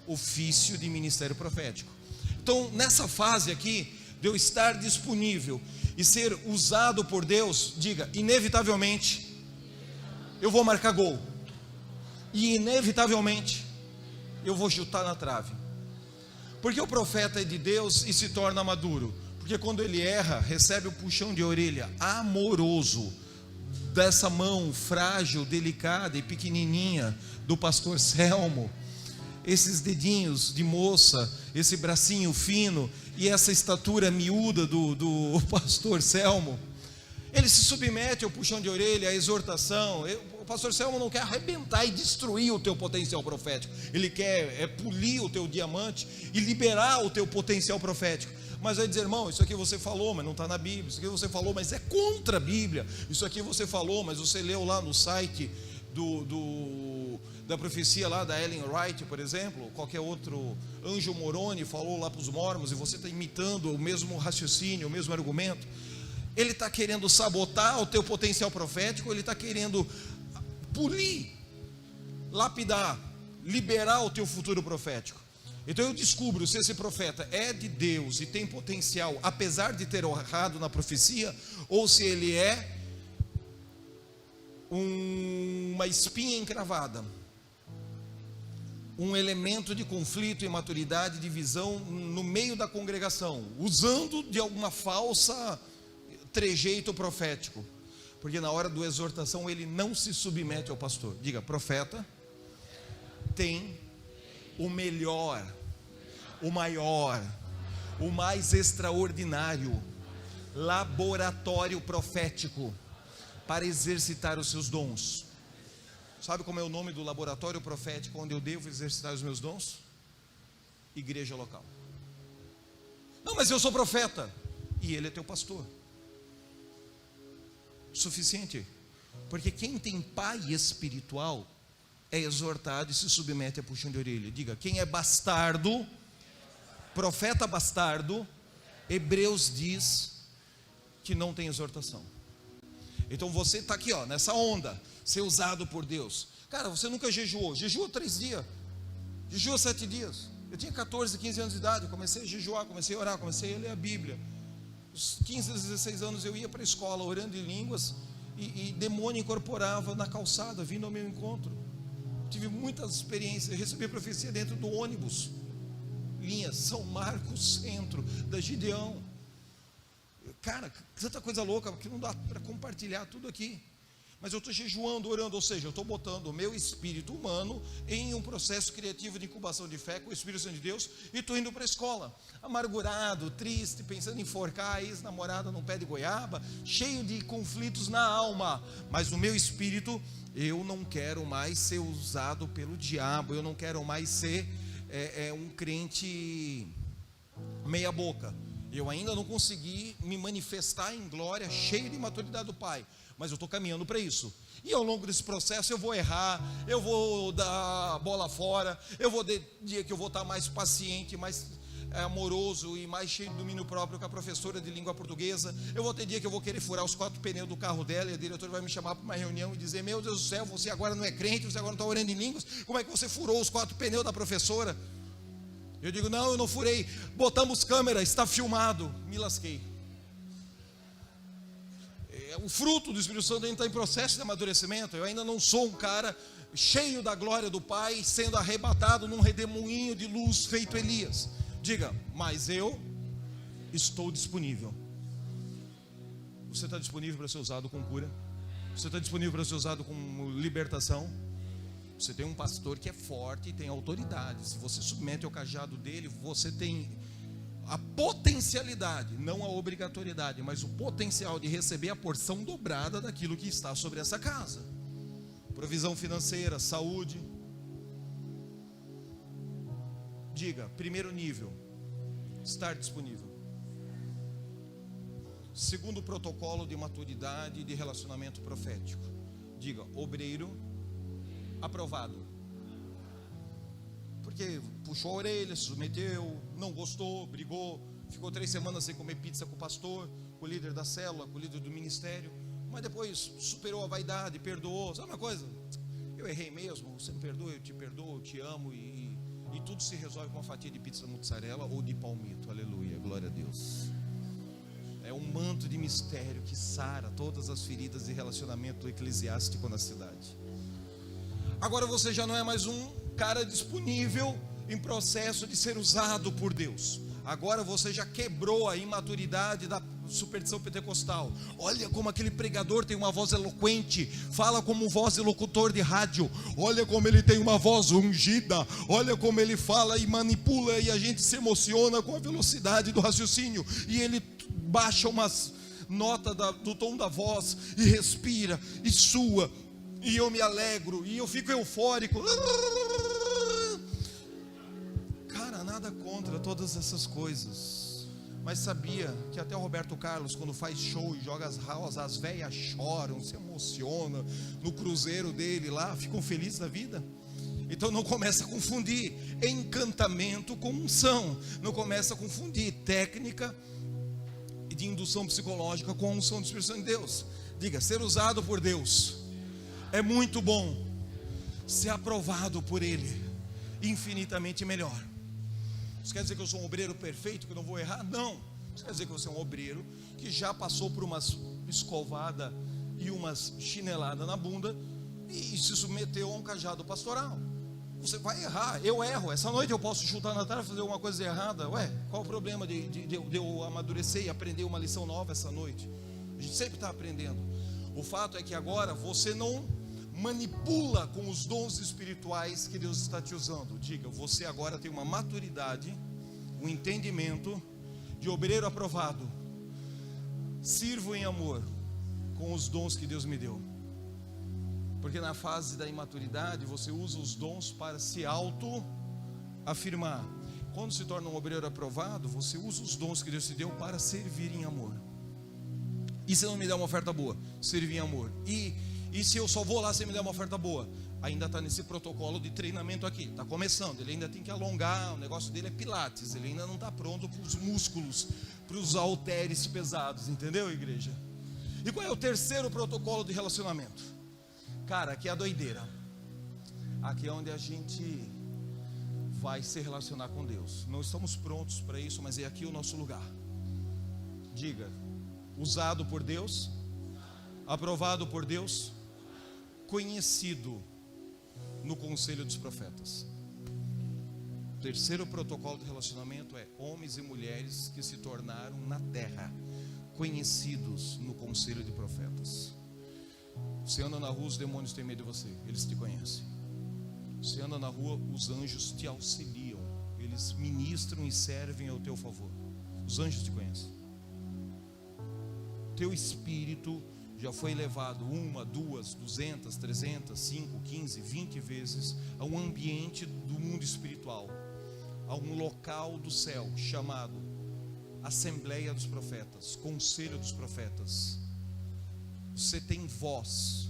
B: ofício de ministério profético. Então, nessa fase aqui, de eu estar disponível e ser usado por Deus, diga, inevitavelmente, eu vou marcar gol. E inevitavelmente, eu vou chutar na trave. Porque o profeta é de Deus e se torna maduro. Porque quando ele erra, recebe o puxão de orelha amoroso dessa mão frágil, delicada e pequenininha do pastor Selmo. Esses dedinhos de moça, esse bracinho fino e essa estatura miúda do pastor Selmo. Ele se submete ao puxão de orelha, à exortação. O pastor Selmo não quer arrebentar e destruir o teu potencial profético. Ele quer polir o teu diamante e liberar o teu potencial profético. Mas vai dizer, irmão, isso aqui você falou, mas não está na Bíblia. Isso aqui você falou, mas é contra a Bíblia. Isso aqui você falou, mas você leu lá no site da profecia lá da Ellen White, por exemplo. Qualquer outro Anjo Moroni falou lá para os mormons, e você está imitando o mesmo raciocínio, o mesmo argumento. Ele está querendo sabotar o teu potencial profético, ele está querendo polir, lapidar, liberar o teu futuro profético. Então eu descubro se esse profeta é de Deus e tem potencial, apesar de ter errado na profecia, ou se ele é uma espinha encravada, um elemento de conflito, imaturidade, divisão no meio da congregação, usando de alguma falsa trejeito profético, porque na hora da exortação ele não se submete ao pastor. Diga, profeta tem o melhor, o maior, o mais extraordinário laboratório profético para exercitar os seus dons. Sabe como é o nome do laboratório profético onde eu devo exercitar os meus dons? Igreja local. Não, mas eu sou profeta e ele é teu pastor. Suficiente, porque quem tem pai espiritual é exortado e se submete a puxão de orelha. Diga, quem é bastardo, profeta bastardo, Hebreus diz que não tem exortação. Então você está aqui, nessa onda, ser usado por Deus. Cara, você nunca jejuou, jejua 3 dias, jejua 7 dias. Eu tinha 14, 15 anos de idade, eu comecei a jejuar, comecei a orar, comecei a ler a Bíblia. Aos 15, 16 anos eu ia para a escola orando em línguas e demônio incorporava na calçada, vindo ao meu encontro. Tive muitas experiências, eu recebi profecia dentro do ônibus, linha São Marcos Centro, da Gideão. Cara, tanta coisa louca que não dá para compartilhar tudo aqui. Mas eu estou jejuando, orando, ou seja, eu estou botando o meu espírito humano em um processo criativo de incubação de fé com o Espírito Santo de Deus, e estou indo para a escola, amargurado, triste, pensando em enforcar a ex-namorada num pé de goiaba, cheio de conflitos na alma, mas no meu espírito, eu não quero mais ser usado pelo diabo, eu não quero mais ser um crente meia boca. Eu ainda não consegui me manifestar em glória, cheio de maturidade do Pai, mas eu estou caminhando para isso. E ao longo desse processo eu vou errar, eu vou dar a bola fora, eu vou ter dia que eu vou estar mais paciente, mais amoroso e mais cheio de domínio próprio com a professora de língua portuguesa. Eu vou ter dia que eu vou querer furar os 4 pneus do carro dela, e a diretora vai me chamar para uma reunião e dizer, meu Deus do céu, você agora não é crente, você agora não está orando em línguas, como é que você furou os 4 pneus da professora? Eu digo, não, eu não furei, botamos câmera, está filmado, me lasquei. O fruto do Espírito Santo ainda está em processo de amadurecimento. Eu ainda não sou um cara cheio da glória do Pai, sendo arrebatado num redemoinho de luz feito Elias. Diga, mas eu estou disponível. Você está disponível para ser usado com cura? Você está disponível para ser usado com libertação? Você tem um pastor que é forte e tem autoridade. Se você submete ao cajado dele, você tem a potencialidade, não a obrigatoriedade, mas o potencial de receber a porção dobrada daquilo que está sobre essa casa. Provisão financeira, saúde. Diga, primeiro nível, estar disponível. Segundo protocolo de maturidade e de relacionamento profético. Diga, obreiro aprovado. Porque puxou a orelha, se submeteu, não gostou, brigou, ficou 3 semanas sem comer pizza com o pastor, com o líder da célula, com o líder do ministério, mas depois superou a vaidade, perdoou. Sabe uma coisa? Eu errei mesmo, você me perdoa, eu te amo, e tudo se resolve com uma fatia de pizza mussarela ou de palmito. Aleluia, glória a Deus. É um manto de mistério que sara todas as feridas de relacionamento eclesiástico na cidade. Agora você já não é mais um cara disponível em processo de ser usado por Deus. Agora você já quebrou a imaturidade da superstição pentecostal. Olha como aquele pregador tem uma voz eloquente, fala como voz de locutor de rádio. Olha como ele tem uma voz ungida. Olha como ele fala e manipula, e a gente se emociona com a velocidade do raciocínio. E ele baixa umas notas do tom da voz e respira e sua, e eu me alegro e eu fico eufórico. Cara, nada contra todas essas coisas, mas sabia que até o Roberto Carlos, quando faz show e joga as house, as velhas choram, se emocionam no cruzeiro dele lá, ficam felizes da vida? Então não começa a confundir encantamento com unção, não começa a confundir técnica de indução psicológica com a unção do Espírito Santo de Deus. Diga: ser usado por Deus é muito bom, ser aprovado por Ele infinitamente melhor. Isso quer dizer que eu sou um obreiro perfeito, que eu não vou errar? Não. Isso quer dizer que você é um obreiro que já passou por umas escovadas e umas chineladas na bunda e se submeteu a um cajado pastoral. Você vai errar, eu erro. Essa noite eu posso chutar na tarde e fazer uma coisa errada. Ué, qual o problema de eu amadurecer e aprender uma lição nova essa noite? A gente sempre está aprendendo. O fato é que agora você não manipula com os dons espirituais que Deus está te usando. Diga: você agora tem uma maturidade, um entendimento de obreiro aprovado. Sirvo em amor com os dons que Deus me deu. Porque na fase da imaturidade você usa os dons para se auto-afirmar. Quando se torna um obreiro aprovado, você usa os dons que Deus te deu para servir em amor. E se não me der uma oferta boa? Servir em amor. E se eu só vou lá se me der uma oferta boa? Ainda está nesse protocolo de treinamento aqui. Está começando, ele ainda tem que alongar. O negócio dele é pilates. Ele ainda não está pronto para os músculos, para os halteres pesados. Entendeu, igreja? E qual é o terceiro protocolo de relacionamento? Cara, aqui é a doideira. Aqui é onde a gente vai se relacionar com Deus. Não estamos prontos para isso, mas é aqui o nosso lugar. Diga: usado por Deus, aprovado por Deus, conhecido no conselho dos profetas. O terceiro protocolo de relacionamento é homens e mulheres que se tornaram na terra conhecidos no conselho de profetas. Você anda na rua, os demônios têm medo de você, eles te conhecem. Você anda na rua, os anjos te auxiliam, eles ministram e servem ao teu favor. Os anjos te conhecem. Teu espírito já foi levado 1, 2, 200, 300, 5, 15, 20 vezes a um ambiente do mundo espiritual, a um local do céu chamado Assembleia dos Profetas, Conselho dos Profetas. Você tem voz.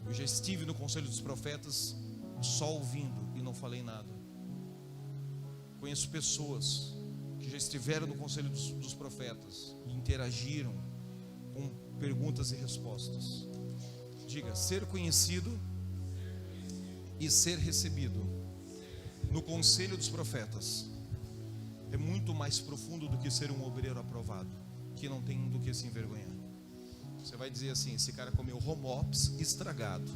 B: Eu já estive no Conselho dos Profetas só ouvindo e não falei nada. Conheço pessoas que já estiveram no Conselho dos Profetas e interagiram com perguntas e respostas. Diga: ser conhecido e ser recebido no Conselho dos Profetas é muito mais profundo do que ser um obreiro aprovado, que não tem do que se envergonhar. Você vai dizer assim: esse cara comeu home office estragado,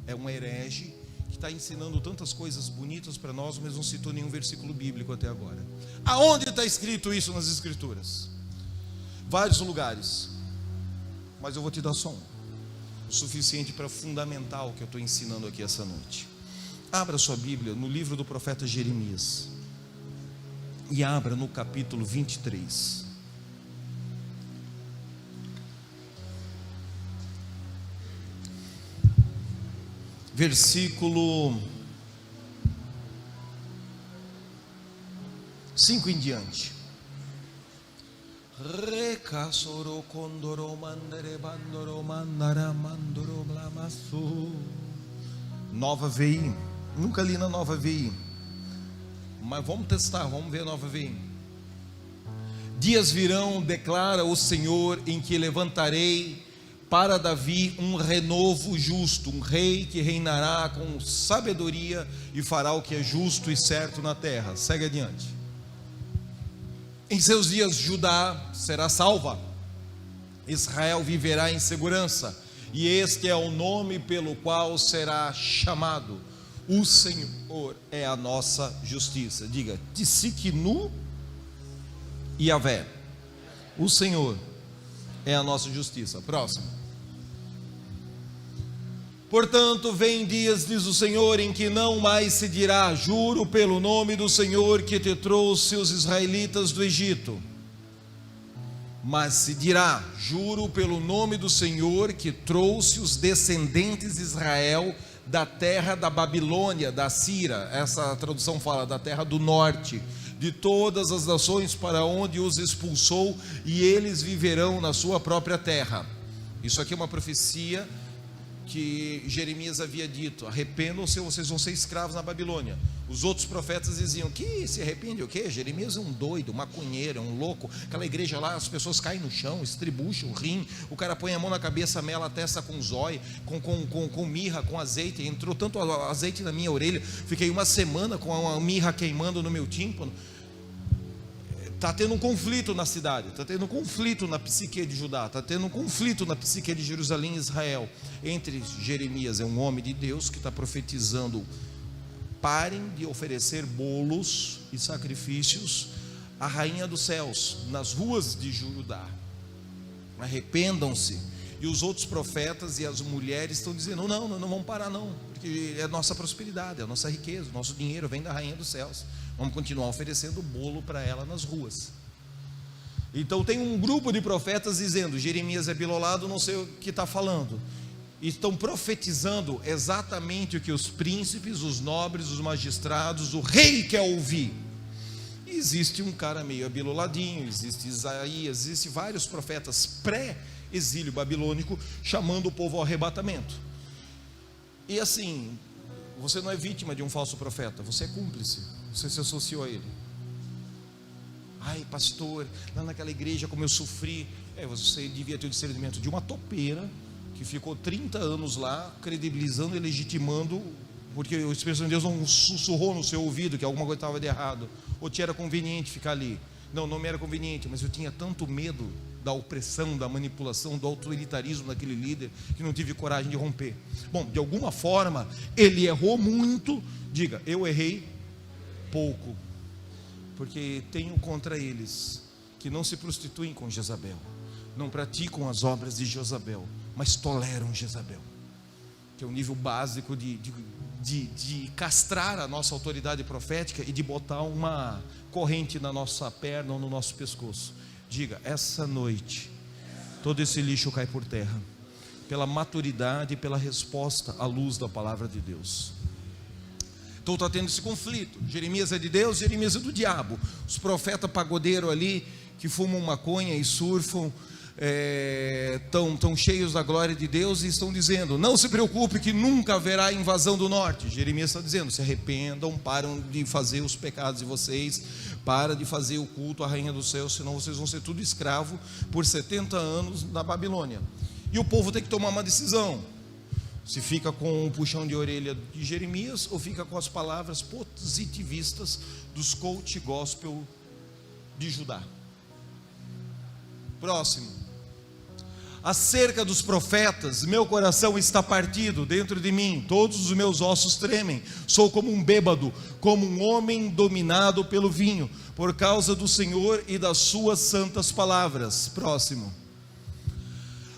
B: é um herege que está ensinando tantas coisas bonitas para nós, mas não citou nenhum versículo bíblico até agora. Aonde está escrito isso nas Escrituras? Vários lugares, mas eu vou te dar só um, o suficiente para fundamentar o que eu estou ensinando aqui essa noite. Abra sua Bíblia no livro do profeta Jeremias e abra no capítulo 23. Versículo 5 em diante. Nova VI. Nunca li na Nova VI, mas vamos testar, vamos ver a Nova VI. Dias virão, declara o Senhor, em que levantarei para Davi um renovo justo, um rei que reinará com sabedoria e fará o que é justo e certo na terra. Segue adiante. Em seus dias Judá será salva, Israel viverá em segurança, e este é o nome pelo qual será chamado: o Senhor é a nossa justiça. Diga, Tsiknu Yahvé, o Senhor é a nossa justiça. Próximo. Portanto, vem dias, diz o Senhor, em que não mais se dirá: juro pelo nome do Senhor que te trouxe os israelitas do Egito, mas se dirá: juro pelo nome do Senhor que trouxe os descendentes de Israel da terra da Babilônia, da Síria. Essa tradução fala da terra do norte, de todas as nações para onde os expulsou, e eles viverão na sua própria terra. Isso aqui é uma profecia que Jeremias havia dito: arrependam-se, vocês vão ser escravos na Babilônia. Os outros profetas diziam: que se arrepende o quê? Jeremias é um doido, um maconheiro, um louco. Aquela igreja lá, as pessoas caem no chão, estribucham, riem, o cara põe a mão na cabeça, mela a testa com zóio, com mirra, com azeite. Entrou tanto azeite na minha orelha, fiquei uma semana com a mirra queimando no meu tímpano. Está tendo um conflito na cidade, está tendo um conflito na psique de Judá, está tendo um conflito na psique de Jerusalém e Israel. Entre Jeremias, é um homem de Deus que está profetizando: parem de oferecer bolos e sacrifícios à rainha dos céus nas ruas de Judá, arrependam-se. E os outros profetas e as mulheres estão dizendo: não vamos parar não, porque é a nossa prosperidade, é a nossa riqueza, o nosso dinheiro vem da rainha dos céus, vamos continuar oferecendo bolo para ela nas ruas. Então tem um grupo de profetas dizendo: Jeremias é bilolado, não sei o que está falando. E estão profetizando exatamente o que os príncipes, os nobres, os magistrados, o rei quer ouvir. E existe um cara meio abiloladinho, existe Isaías, existe vários profetas pré-exílio babilônico chamando o povo ao arrebatamento. E assim, você não é vítima de um falso profeta, você é cúmplice, você se associou a ele. Ai, pastor, lá naquela igreja como eu sofri. Você devia ter o discernimento de uma topeira que ficou 30 anos lá, credibilizando e legitimando, porque o Espírito Santo de Deus não sussurrou no seu ouvido que alguma coisa estava de errado, ou te era conveniente ficar ali. Não me era conveniente, mas eu tinha tanto medo da opressão, da manipulação, do autoritarismo daquele líder, que não tive coragem de romper. Bom, de alguma forma, ele errou muito. Diga, eu errei pouco, porque tenho contra eles que não se prostituem com Jezabel, não praticam as obras de Jezabel, mas toleram Jezabel, que é o nível básico de castrar a nossa autoridade profética e de botar uma corrente na nossa perna ou no nosso pescoço. Diga, essa noite todo esse lixo cai por terra, pela maturidade e pela resposta à luz da palavra de Deus. Então está tendo esse conflito. Jeremias é de Deus, Jeremias é do diabo. Os profetas pagodeiros ali, que fumam maconha e surfam, estão cheios da glória de Deus e estão dizendo: não se preocupe que nunca haverá invasão do norte. Jeremias está dizendo: se arrependam, param de fazer os pecados de vocês, para de fazer o culto à rainha dos céus, senão vocês vão ser tudo escravo por 70 anos na Babilônia. E o povo tem que tomar uma decisão: se fica com o puxão de orelha de Jeremias, ou fica com as palavras positivistas dos coach gospel de Judá. Próximo. Acerca dos profetas, meu coração está partido dentro de mim, todos os meus ossos tremem, sou como um bêbado, como um homem dominado pelo vinho, por causa do Senhor e das suas santas palavras. Próximo.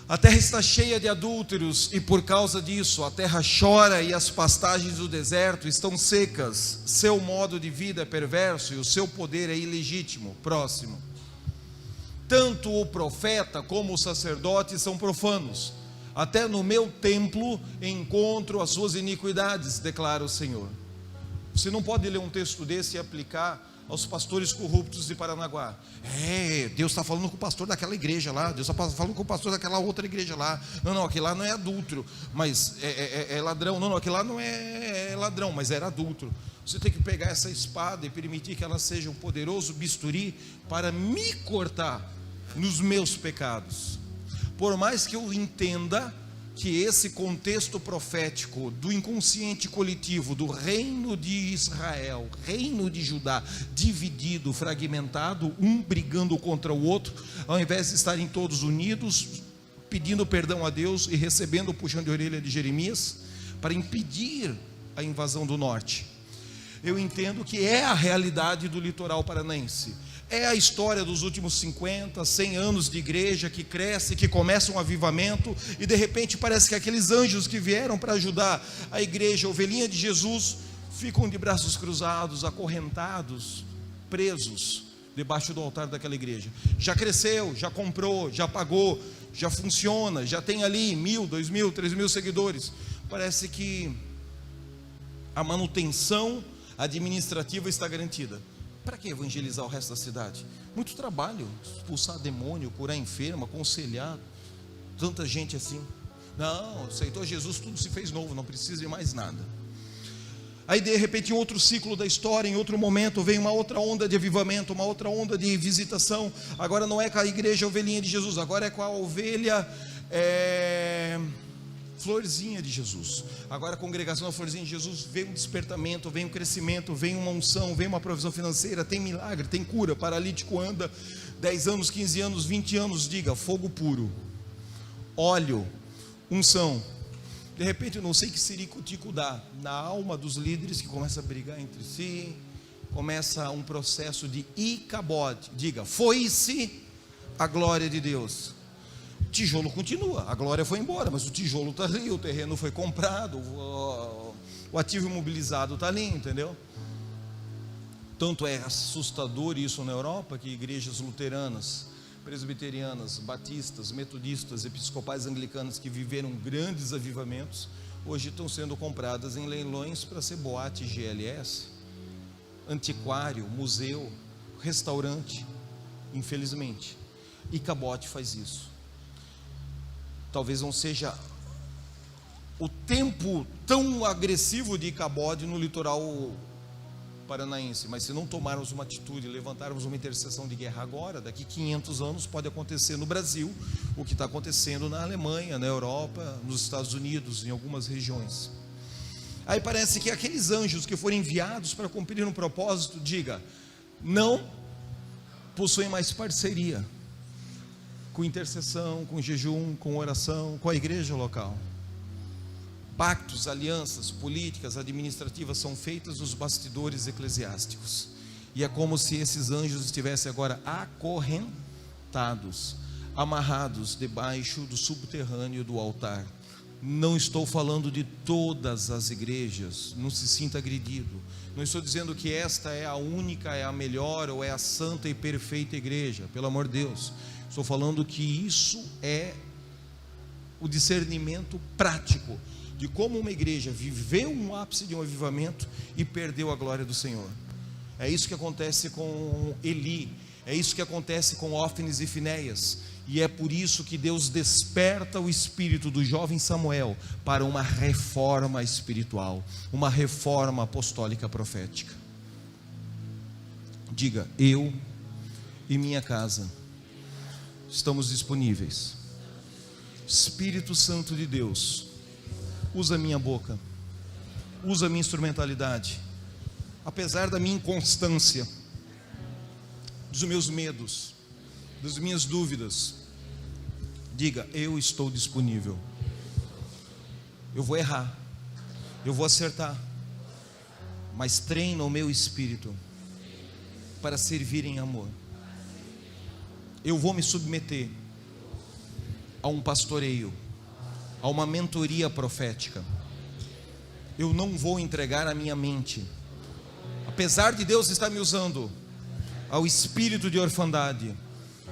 B: A terra está cheia de adúlteros, e por causa disso a terra chora e as pastagens do deserto estão secas. Seu modo de vida é perverso e o seu poder é ilegítimo. Próximo. Tanto o profeta como o sacerdote são profanos, até no meu templo encontro as suas iniquidades, declara o Senhor. Você não pode ler um texto desse e aplicar aos pastores corruptos de Paranaguá: Deus está falando com o pastor daquela igreja lá, Deus está falando com o pastor daquela outra igreja lá. Não, aquele lá não é adúltero, mas é ladrão. Não, aquele lá não é ladrão, mas era adúltero. Você tem que pegar essa espada e permitir que ela seja um poderoso bisturi para me cortar nos meus pecados. Por mais que eu entenda que esse contexto profético do inconsciente coletivo, do reino de Israel, reino de Judá, dividido, fragmentado, um brigando contra o outro, ao invés de estarem todos unidos, pedindo perdão a Deus e recebendo o puxão de orelha de Jeremias, para impedir a invasão do norte. Eu entendo que é a realidade do litoral paranaense. É a história dos últimos 50, 100 anos de igreja que cresce, que começa um avivamento, e de repente parece que aqueles anjos que vieram para ajudar a igreja, a ovelhinha de Jesus, ficam de braços cruzados, acorrentados, presos debaixo do altar daquela igreja. Já cresceu, já comprou, já pagou, já funciona, já tem ali 1.000, 2.000, 3.000 seguidores. Parece que a manutenção administrativa está garantida. Para que evangelizar o resto da cidade? Muito trabalho, expulsar demônio, curar enfermo, aconselhar tanta gente assim. Não, aceitou Jesus, tudo se fez novo, não precisa de mais nada. Aí de repente, em outro ciclo da história, em outro momento, vem uma outra onda de avivamento, uma outra onda de visitação. Agora não é com a igreja ovelhinha de Jesus, agora é com a ovelha Florzinha de Jesus. Agora a congregação da Florzinha de Jesus, vem um despertamento, vem um crescimento, vem uma unção, vem uma provisão financeira, tem milagre, tem cura. Paralítico anda 10 anos, 15 anos, 20 anos, diga: fogo puro, óleo, unção. De repente, eu não sei que ciricutico dá na alma dos líderes, que começa a brigar entre si, começa um processo de Icabode. Diga: foi-se a glória de Deus. O tijolo continua, a glória foi embora, mas o tijolo está ali, o terreno foi comprado, o ativo imobilizado está ali, entendeu? Tanto é assustador isso na Europa, que igrejas luteranas, presbiterianas, batistas, metodistas, episcopais, anglicanas, que viveram grandes avivamentos, hoje estão sendo compradas em leilões para ser boate GLS, antiquário, museu, restaurante. Infelizmente, Icabode faz isso. Talvez não seja o tempo tão agressivo de Icabode no litoral paranaense, mas se não tomarmos uma atitude, levantarmos uma intercessão de guerra agora, daqui 500 anos pode acontecer no Brasil o que está acontecendo na Alemanha, na Europa, nos Estados Unidos, em algumas regiões. Aí parece que aqueles anjos que foram enviados para cumprir um propósito, diga, não possuem mais parceria com intercessão, com jejum, com oração, com a igreja local. Pactos, alianças, políticas, administrativas são feitas nos bastidores eclesiásticos, e é como se esses anjos estivessem agora acorrentados, amarrados debaixo do subterrâneo do altar. Não estou falando de todas as igrejas, não se sinta agredido. Não estou dizendo que esta é a única, é a melhor ou é a santa e perfeita igreja, pelo amor de Deus. Estou falando que isso é o discernimento prático de como uma igreja viveu um ápice de um avivamento e perdeu a glória do Senhor. É isso que acontece com Eli, é isso que acontece com Ófines e Finéias, e é por isso que Deus desperta o espírito do jovem Samuel para uma reforma espiritual, uma reforma apostólica profética. Diga: eu e minha casa estamos disponíveis. Espírito Santo de Deus, usa a minha boca, usa a minha instrumentalidade, apesar da minha inconstância, dos meus medos, das minhas dúvidas. Diga: eu estou disponível. Eu vou errar, eu vou acertar, mas treina o meu espírito para servir em amor. Eu vou me submeter a um pastoreio, a uma mentoria profética. Eu não vou entregar a minha mente, apesar de Deus estar me usando, ao espírito de orfandade,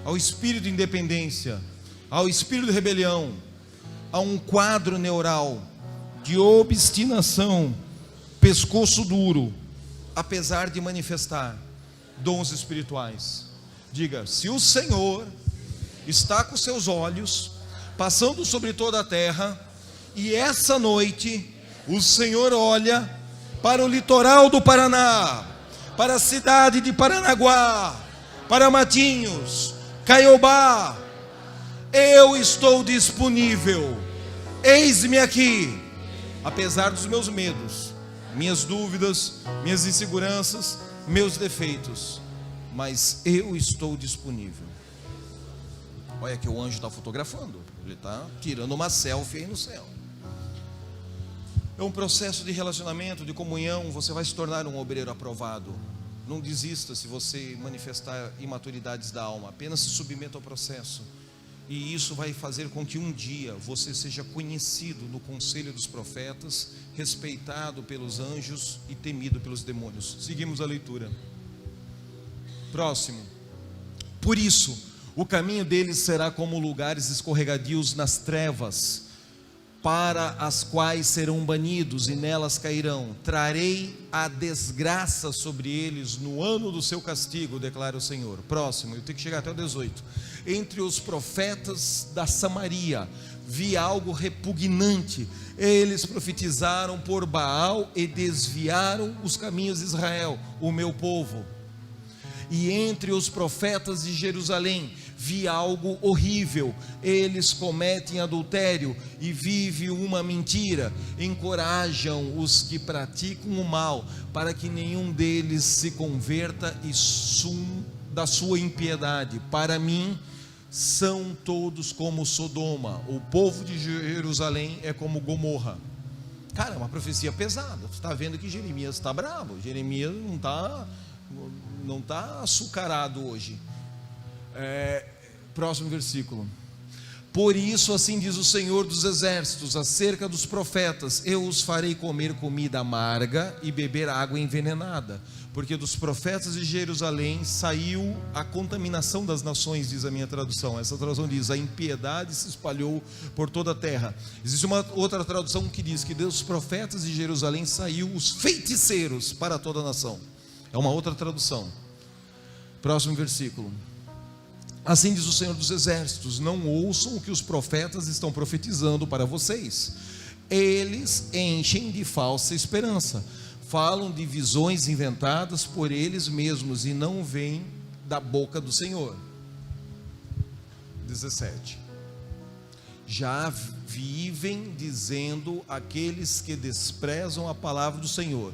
B: ao espírito de independência, ao espírito de rebelião, a um quadro neural de obstinação, pescoço duro. Apesar de manifestar, dons espirituais. Diga: se o Senhor está com seus olhos passando sobre toda a terra, e essa noite o Senhor olha para o litoral do Paraná, para a cidade de Paranaguá, para Matinhos, Caiobá, eu estou disponível. Eis-me aqui, apesar dos meus medos, minhas dúvidas, minhas inseguranças, meus defeitos, mas eu estou disponível. Olha que o anjo está fotografando, ele está tirando uma selfie aí no céu. É um processo de relacionamento, de comunhão. Você vai se tornar um obreiro aprovado. Não desista se você manifestar imaturidades da alma, apenas se submeta ao processo, e isso vai fazer com que um dia você seja conhecido no conselho dos profetas, respeitado pelos anjos e temido pelos demônios. Seguimos a leitura. Próximo. Por isso, o caminho deles será como lugares escorregadios nas trevas, para as quais serão banidos e nelas cairão. Trarei a desgraça sobre eles no ano do seu castigo, declara o Senhor. Próximo, eu tenho que chegar até o 18. Entre os profetas da Samaria vi algo repugnante. Eles profetizaram por Baal e desviaram os caminhos de Israel, o meu povo. E entre os profetas de Jerusalém vi algo horrível. Eles cometem adultério e vivem uma mentira. Encorajam os que praticam o mal, para que nenhum deles se converta e da sua impiedade. Para mim, são todos como Sodoma. O povo de Jerusalém é como Gomorra. Cara, é uma profecia pesada. Você está vendo que Jeremias está bravo. Jeremias não está açucarado hoje. Próximo versículo. Por isso assim diz o Senhor dos exércitos acerca dos profetas: eu os farei comer comida amarga e beber água envenenada, porque dos profetas de Jerusalém saiu a contaminação das nações, diz a minha tradução. Essa tradução diz: a impiedade se espalhou por toda a terra. Existe uma outra tradução que diz que dos profetas de Jerusalém saiu os feiticeiros para toda a nação. É uma outra tradução. Próximo versículo. Assim diz o Senhor dos exércitos: não ouçam o que os profetas estão profetizando para vocês. Eles enchem de falsa esperança, falam de visões inventadas por eles mesmos e não vêm da boca do Senhor. 17. Já vivem dizendo aqueles que desprezam a palavra do Senhor: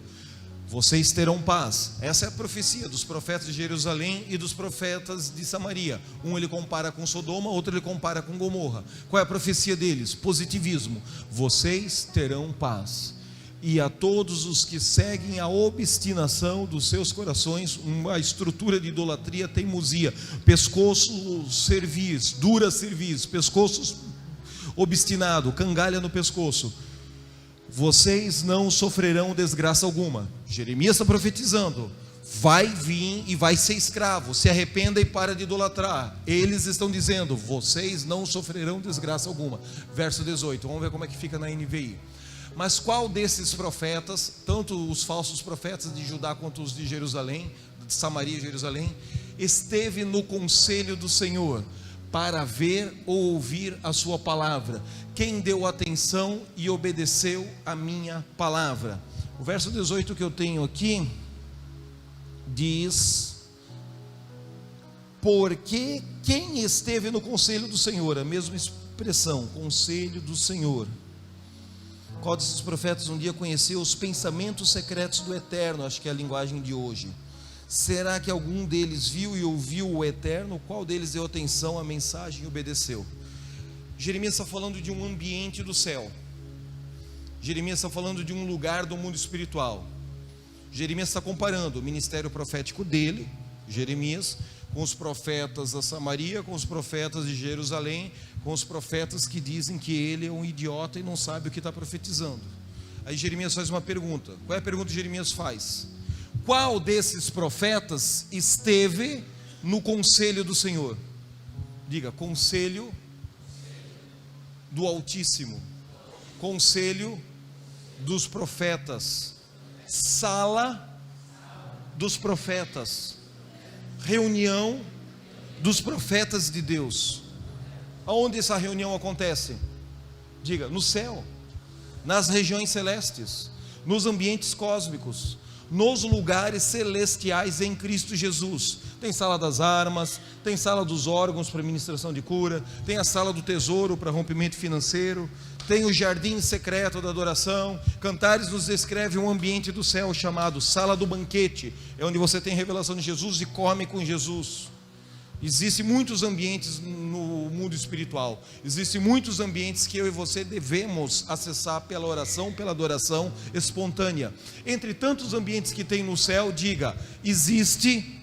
B: vocês terão paz. Essa é a profecia dos profetas de Jerusalém e dos profetas de Samaria. Um ele compara com Sodoma, outro ele compara com Gomorra. Qual é a profecia deles? Positivismo. Vocês terão paz. E a todos os que seguem a obstinação dos seus corações, uma estrutura de idolatria, teimosia, pescoço cerviz, dura cerviz, pescoço obstinado, cangalha no pescoço, vocês não sofrerão desgraça alguma. Jeremias está profetizando: vai vir e vai ser escravo, se arrependa e para de idolatrar. Eles estão dizendo: vocês não sofrerão desgraça alguma. Verso 18, vamos ver como é que fica na NVI. Mas qual desses profetas, tanto os falsos profetas de Judá quanto os de Jerusalém, de Samaria e Jerusalém, esteve no conselho do Senhor para ver ou ouvir a sua palavra? Quem deu atenção e obedeceu a minha palavra? O verso 18 que eu tenho aqui diz: porque quem esteve no conselho do Senhor, a mesma expressão, conselho do Senhor. Qual desses profetas um dia conheceu os pensamentos secretos do Eterno? Acho que é a linguagem de hoje. Será que algum deles viu e ouviu o Eterno? Qual deles deu atenção à mensagem e obedeceu? Jeremias está falando de um ambiente do céu. Jeremias está falando de um lugar do mundo espiritual. Jeremias está comparando o ministério profético dele, Jeremias, com os profetas da Samaria, com os profetas de Jerusalém, com os profetas que dizem que ele é um idiota e não sabe o que está profetizando. Aí Jeremias faz uma pergunta. Qual é a pergunta que Jeremias faz? Qual desses profetas esteve no conselho do Senhor? Diga: conselho do Altíssimo, conselho dos profetas, sala dos profetas. reunião dos profetas de Deus. Aonde essa reunião acontece? Diga, no céu, nas regiões celestes, nos ambientes cósmicos, nos lugares celestiais em Cristo Jesus. Tem sala das armas, tem sala dos órgãos para ministração de cura, tem a sala do tesouro para rompimento financeiro, tem o jardim secreto da adoração. Cantares nos descreve um ambiente do céu chamado sala do banquete, é onde você tem revelação de Jesus e come com Jesus. Existem muitos ambientes no mundo espiritual, existem muitos ambientes que eu e você devemos acessar pela oração, pela adoração espontânea. Entre tantos ambientes que tem no céu, diga, existe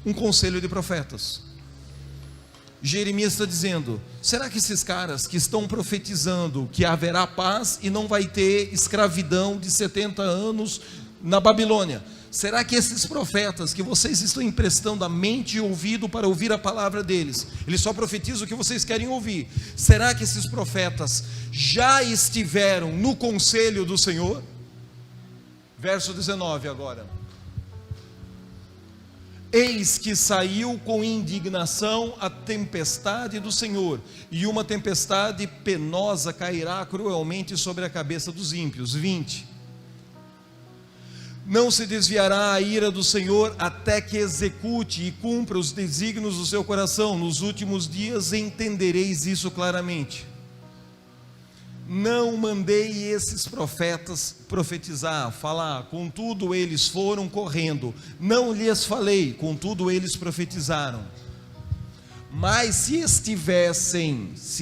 B: um conselho de profetas. Jeremias está dizendo, será que esses caras que estão profetizando que haverá paz e não vai ter escravidão de 70 anos na Babilônia, será que esses profetas que vocês estão emprestando a mente e ouvido para ouvir a palavra deles, eles só profetizam o que vocês querem ouvir, será que esses profetas já estiveram no conselho do Senhor? Verso 19 agora. Eis que saiu com indignação a tempestade do Senhor, e uma tempestade penosa cairá cruelmente sobre a cabeça dos ímpios. 20. Não se desviará a ira do Senhor até que execute e cumpra os desígnios do seu coração. Nos últimos dias entendereis isso claramente. Não mandei esses profetas profetizar, falar, contudo eles foram correndo. Não lhes falei, contudo eles profetizaram. Mas se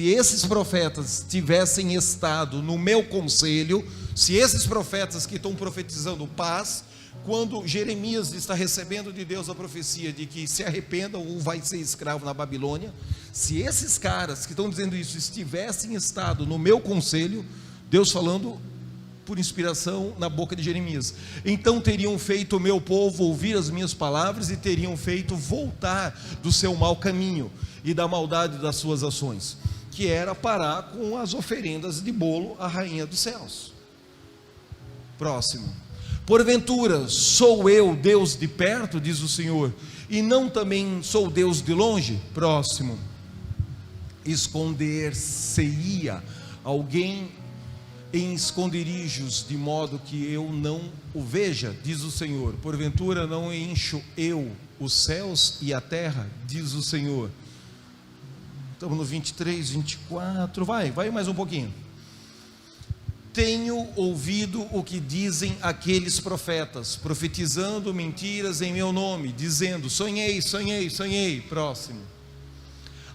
B: esses profetas tivessem estado no meu conselho, se esses profetas que estão profetizando paz, quando Jeremias está recebendo de Deus a profecia de que se arrependam ou vai ser escravo na Babilônia, se esses caras que estão dizendo isso estivessem estado no meu conselho, Deus falando por inspiração na boca de Jeremias, então teriam feito o meu povo ouvir as minhas palavras e teriam feito voltar do seu mau caminho e da maldade das suas ações, que era parar com as oferendas de bolo à rainha dos céus. Próximo. Porventura sou eu Deus de perto, diz o Senhor, e não também sou Deus de longe? Próximo. Esconder-se-ia alguém em esconderijos, de modo que eu não o veja, diz o Senhor. Porventura não encho eu os céus e a terra, diz o Senhor. Estamos no 23, 24, vai mais um pouquinho. Tenho ouvido o que dizem aqueles profetas, profetizando mentiras em meu nome, dizendo, sonhei, sonhei, sonhei. Próximo.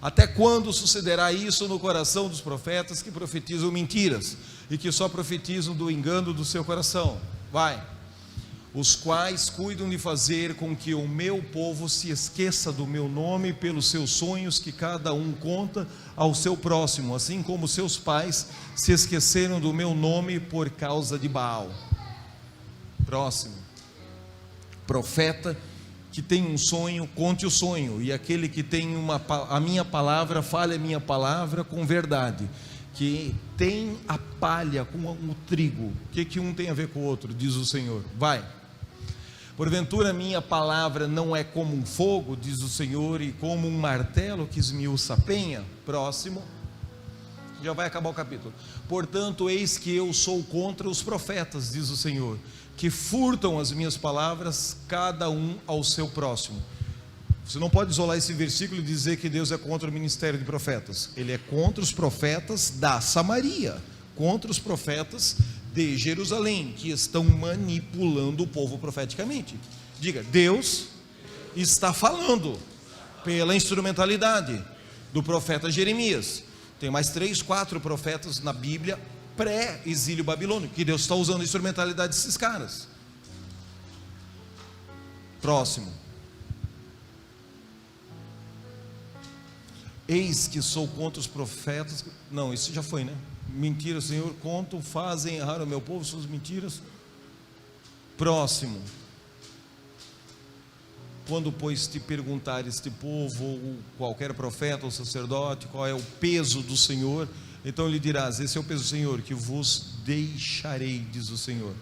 B: Até quando sucederá isso no coração dos profetas que profetizam mentiras, e que só profetizam do engano do seu coração? Vai. Os quais cuidam de fazer com que o meu povo se esqueça do meu nome pelos seus sonhos que cada um conta ao seu próximo, assim como seus pais se esqueceram do meu nome por causa de Baal. Próximo. Profeta que tem um sonho, conte o sonho, e aquele que tem a minha palavra, fale a minha palavra com verdade. Que tem a palha com o trigo. O que um tem a ver com o outro, diz o Senhor. Vai. Porventura minha palavra não é como um fogo, diz o Senhor, e como um martelo que esmiuça a penha? Próximo. Já vai acabar o capítulo. Portanto, eis que eu sou contra os profetas, diz o Senhor, que furtam as minhas palavras, cada um ao seu próximo. Você não pode isolar esse versículo e dizer que Deus é contra o ministério de profetas. Ele é contra os profetas da Samaria, contra os profetas de Jerusalém, que estão manipulando o povo profeticamente. Diga, Deus está falando pela instrumentalidade do profeta Jeremias. Tem mais 3, 4 profetas na Bíblia pré-exílio babilônico, que Deus está usando a instrumentalidade desses caras. Próximo. Eis que sou contra os profetas. Não, isso já foi, né? Mentira, Senhor, contam, fazem errar o meu povo, suas mentiras. Próximo. Quando, pois, te perguntar este povo, ou qualquer profeta ou sacerdote, qual é o peso do Senhor, então lhe dirás, esse é o peso do Senhor, que vos deixarei, diz o Senhor.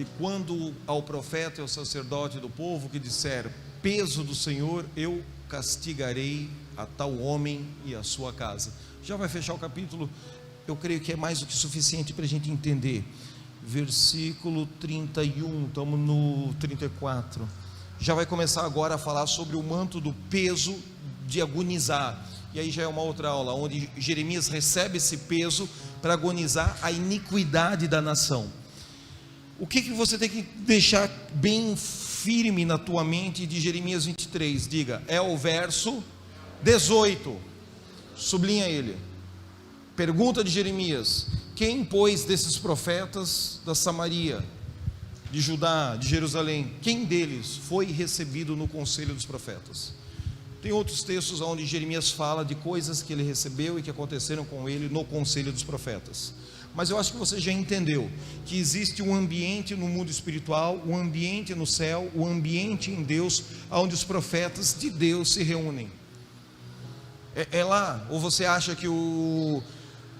B: E quando ao profeta e ao sacerdote do povo que disser: peso do Senhor, eu castigarei a tal homem e a sua casa. Já vai fechar o capítulo, eu creio que é mais do que suficiente para a gente entender. Versículo 31, estamos no 34. Já vai começar agora a falar sobre o manto do peso de agonizar. E aí já é uma outra aula, onde Jeremias recebe esse peso para agonizar a iniquidade da nação. O que você tem que deixar bem firme na tua mente de Jeremias 23? Diga, é o verso 18. Sublinha ele. Pergunta de Jeremias: quem, pois, desses profetas da Samaria, de Judá, de Jerusalém, quem deles foi recebido no conselho dos profetas? Tem outros textos onde Jeremias fala de coisas que ele recebeu e que aconteceram com ele no conselho dos profetas. Mas eu acho que você já entendeu que existe um ambiente no mundo espiritual, um ambiente no céu, um ambiente em Deus, onde os profetas de Deus se reúnem. É lá? Ou você acha que o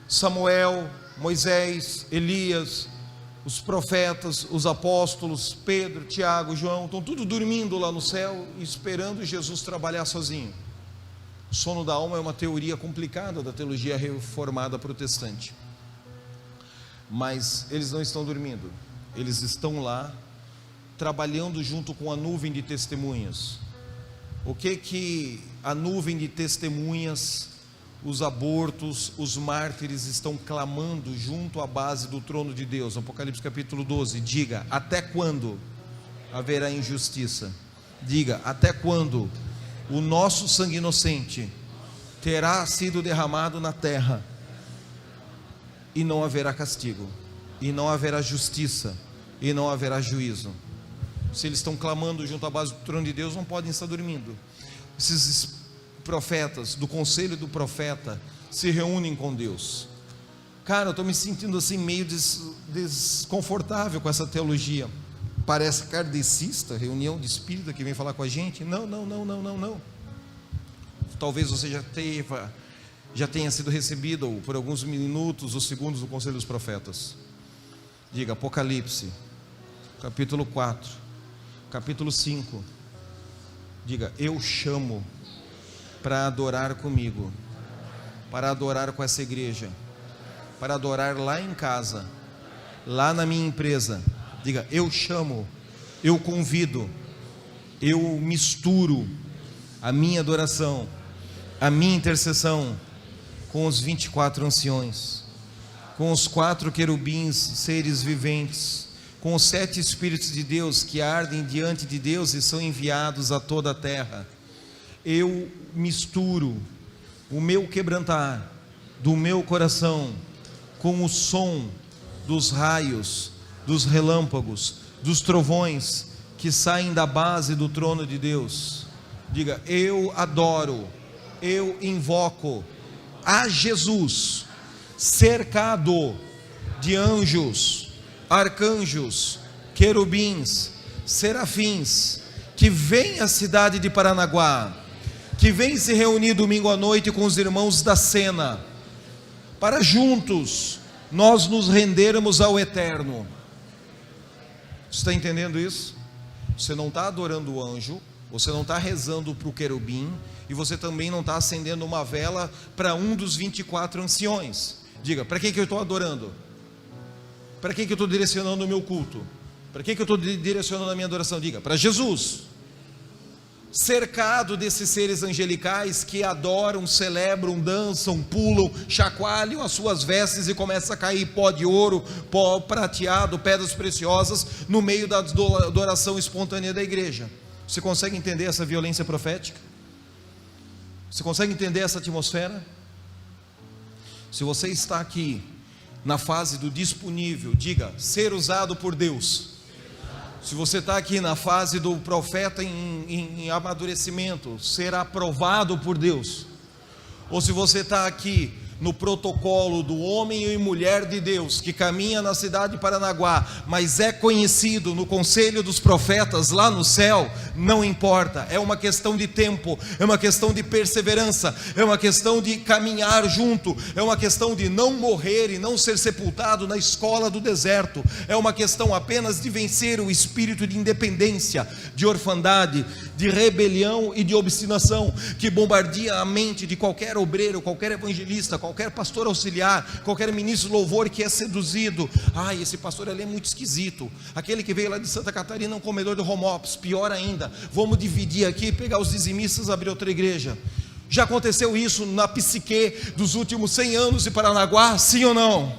B: Samuel, Moisés, Elias, os profetas, os apóstolos, Pedro, Tiago, João, estão tudo dormindo lá no céu, esperando Jesus trabalhar sozinho? O sono da alma é uma teoria complicada da teologia reformada protestante. Mas eles não estão dormindo, eles estão lá, trabalhando junto com a nuvem de testemunhas. O que a nuvem de testemunhas, os abortos, os mártires estão clamando junto à base do trono de Deus? Apocalipse capítulo 12, diga, até quando haverá injustiça? Diga, até quando o nosso sangue inocente terá sido derramado na terra, e não haverá castigo, e não haverá justiça, e não haverá juízo? Se eles estão clamando junto à base do trono de Deus, não podem estar dormindo. Esses profetas, do conselho do profeta, se reúnem com Deus. Cara, eu estou me sentindo assim meio desconfortável com essa teologia. Parece kardecista, reunião de espírita que vem falar com a gente. Não. Talvez você já tenha sido recebido por alguns minutos ou segundos no conselho dos profetas. Diga, Apocalipse capítulo 4, capítulo 5. Diga, eu chamo para adorar comigo, para adorar com essa igreja, para adorar lá em casa, lá na minha empresa. Diga, eu chamo, eu convido, eu misturo a minha adoração, a minha intercessão com os 24 anciões, com os 4 querubins, seres viventes, com os 7 Espíritos de Deus que ardem diante de Deus e são enviados a toda a terra. Eu misturo o meu quebrantar do meu coração com o som dos raios, dos relâmpagos, dos trovões que saem da base do trono de Deus. Diga, eu adoro, eu invoco a Jesus, cercado de anjos, arcanjos, querubins, serafins, que vem à cidade de Paranaguá, que vem se reunir domingo à noite com os irmãos da cena, para juntos nós nos rendermos ao eterno. Você está entendendo isso? Você não está adorando o anjo, você não está rezando para o querubim, e você também não está acendendo uma vela para um dos 24 anciões. Diga, para quem que eu estou adorando? Para quem que eu estou direcionando o meu culto? Para quem que eu estou direcionando a minha adoração? Diga, para Jesus. Cercado desses seres angelicais que adoram, celebram, dançam, pulam, chacoalham as suas vestes e começa a cair pó de ouro, pó prateado, pedras preciosas no meio da adoração espontânea da igreja. Você consegue entender essa violência profética? Você consegue entender essa atmosfera? Se você está aqui na fase do disponível, diga, ser usado por Deus. Se você está aqui na fase do profeta em amadurecimento, ser aprovado por Deus. Ou se você está aqui no protocolo do homem e mulher de Deus que caminha na cidade de Paranaguá, mas é conhecido no conselho dos profetas lá no céu, não importa, é uma questão de tempo, é uma questão de perseverança, é uma questão de caminhar junto, é uma questão de não morrer e não ser sepultado na escola do deserto, é uma questão apenas de vencer o espírito de independência, de orfandade, de rebelião e de obstinação, que bombardeia a mente de qualquer obreiro, qualquer evangelista, qualquer pastor auxiliar, qualquer ministro de louvor que é seduzido. Esse pastor ali é muito esquisito, aquele que veio lá de Santa Catarina é um comedor de home office, pior ainda, vamos dividir aqui, pegar os dizimistas e abrir outra igreja. Já aconteceu isso na psique dos últimos 100 anos de Paranaguá, sim ou não?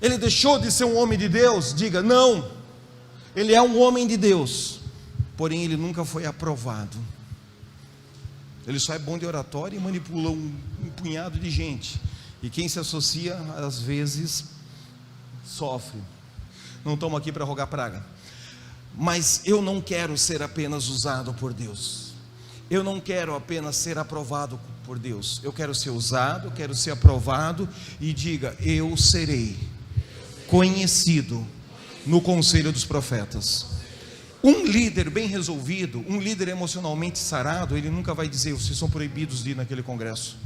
B: Ele deixou de ser um homem de Deus? Diga, não, ele é um homem de Deus, porém ele nunca foi aprovado. Ele só é bom de oratória e manipula um punhado de gente, e quem se associa às vezes sofre. Não estamos aqui para rogar praga, mas eu não quero ser apenas usado por Deus, eu não quero apenas ser aprovado por Deus, eu quero ser usado, eu quero ser aprovado, e diga, eu serei conhecido no conselho dos profetas. Um líder bem resolvido, um líder emocionalmente sarado, ele nunca vai dizer, vocês são proibidos de ir naquele congresso.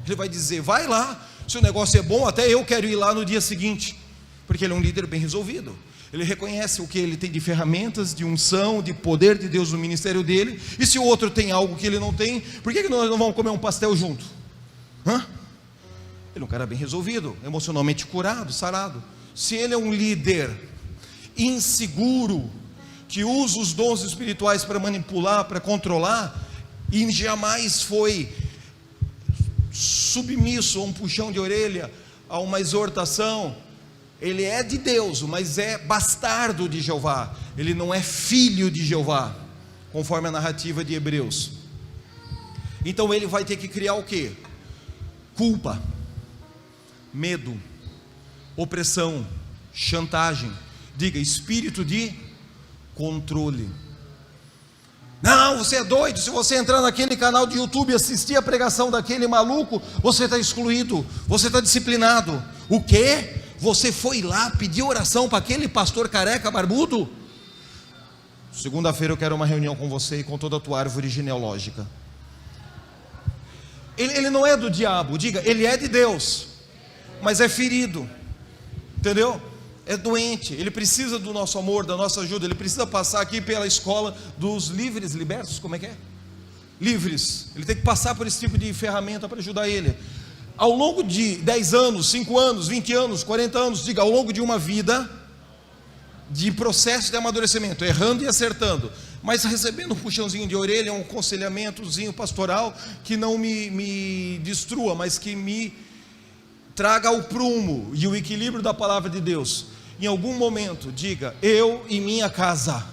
B: Ele vai dizer, vai lá, se o negócio é bom, até eu quero ir lá no dia seguinte, porque ele é um líder bem resolvido. Ele reconhece o que ele tem de ferramentas, de unção, de poder de Deus no ministério dele, e se o outro tem algo que ele não tem, por que nós não vamos comer um pastel junto? Ele é um cara bem resolvido, emocionalmente curado, sarado. Se ele é um líder inseguro, que usa os dons espirituais para manipular, para controlar, e jamais foi submisso a um puxão de orelha, a uma exortação, ele é de Deus, mas é bastardo de Jeová, ele não é filho de Jeová, conforme a narrativa de Hebreus. Então ele vai ter que criar o quê? Culpa, medo, opressão, chantagem, diga, espírito de controle. Não, você é doido, se você entrar naquele canal de YouTube e assistir a pregação daquele maluco, você está excluído, você está disciplinado. O quê? Você foi lá pedir oração para aquele pastor careca barbudo? Segunda-feira eu quero uma reunião com você e com toda a tua árvore genealógica. Ele não é do diabo, diga, ele é de Deus, mas é ferido, entendeu? É doente, ele precisa do nosso amor, da nossa ajuda, ele precisa passar aqui pela escola dos livres, libertos, como é que é? Livres, ele tem que passar por esse tipo de ferramenta para ajudar ele. Ao longo de 10 anos, 5 anos, 20 anos, 40 anos, diga, ao longo de uma vida de processo de amadurecimento, errando e acertando, mas recebendo um puxãozinho de orelha, um aconselhamentozinho pastoral, que não me destrua, mas que me traga o prumo e o equilíbrio da palavra de Deus. Em algum momento, diga, eu e minha casa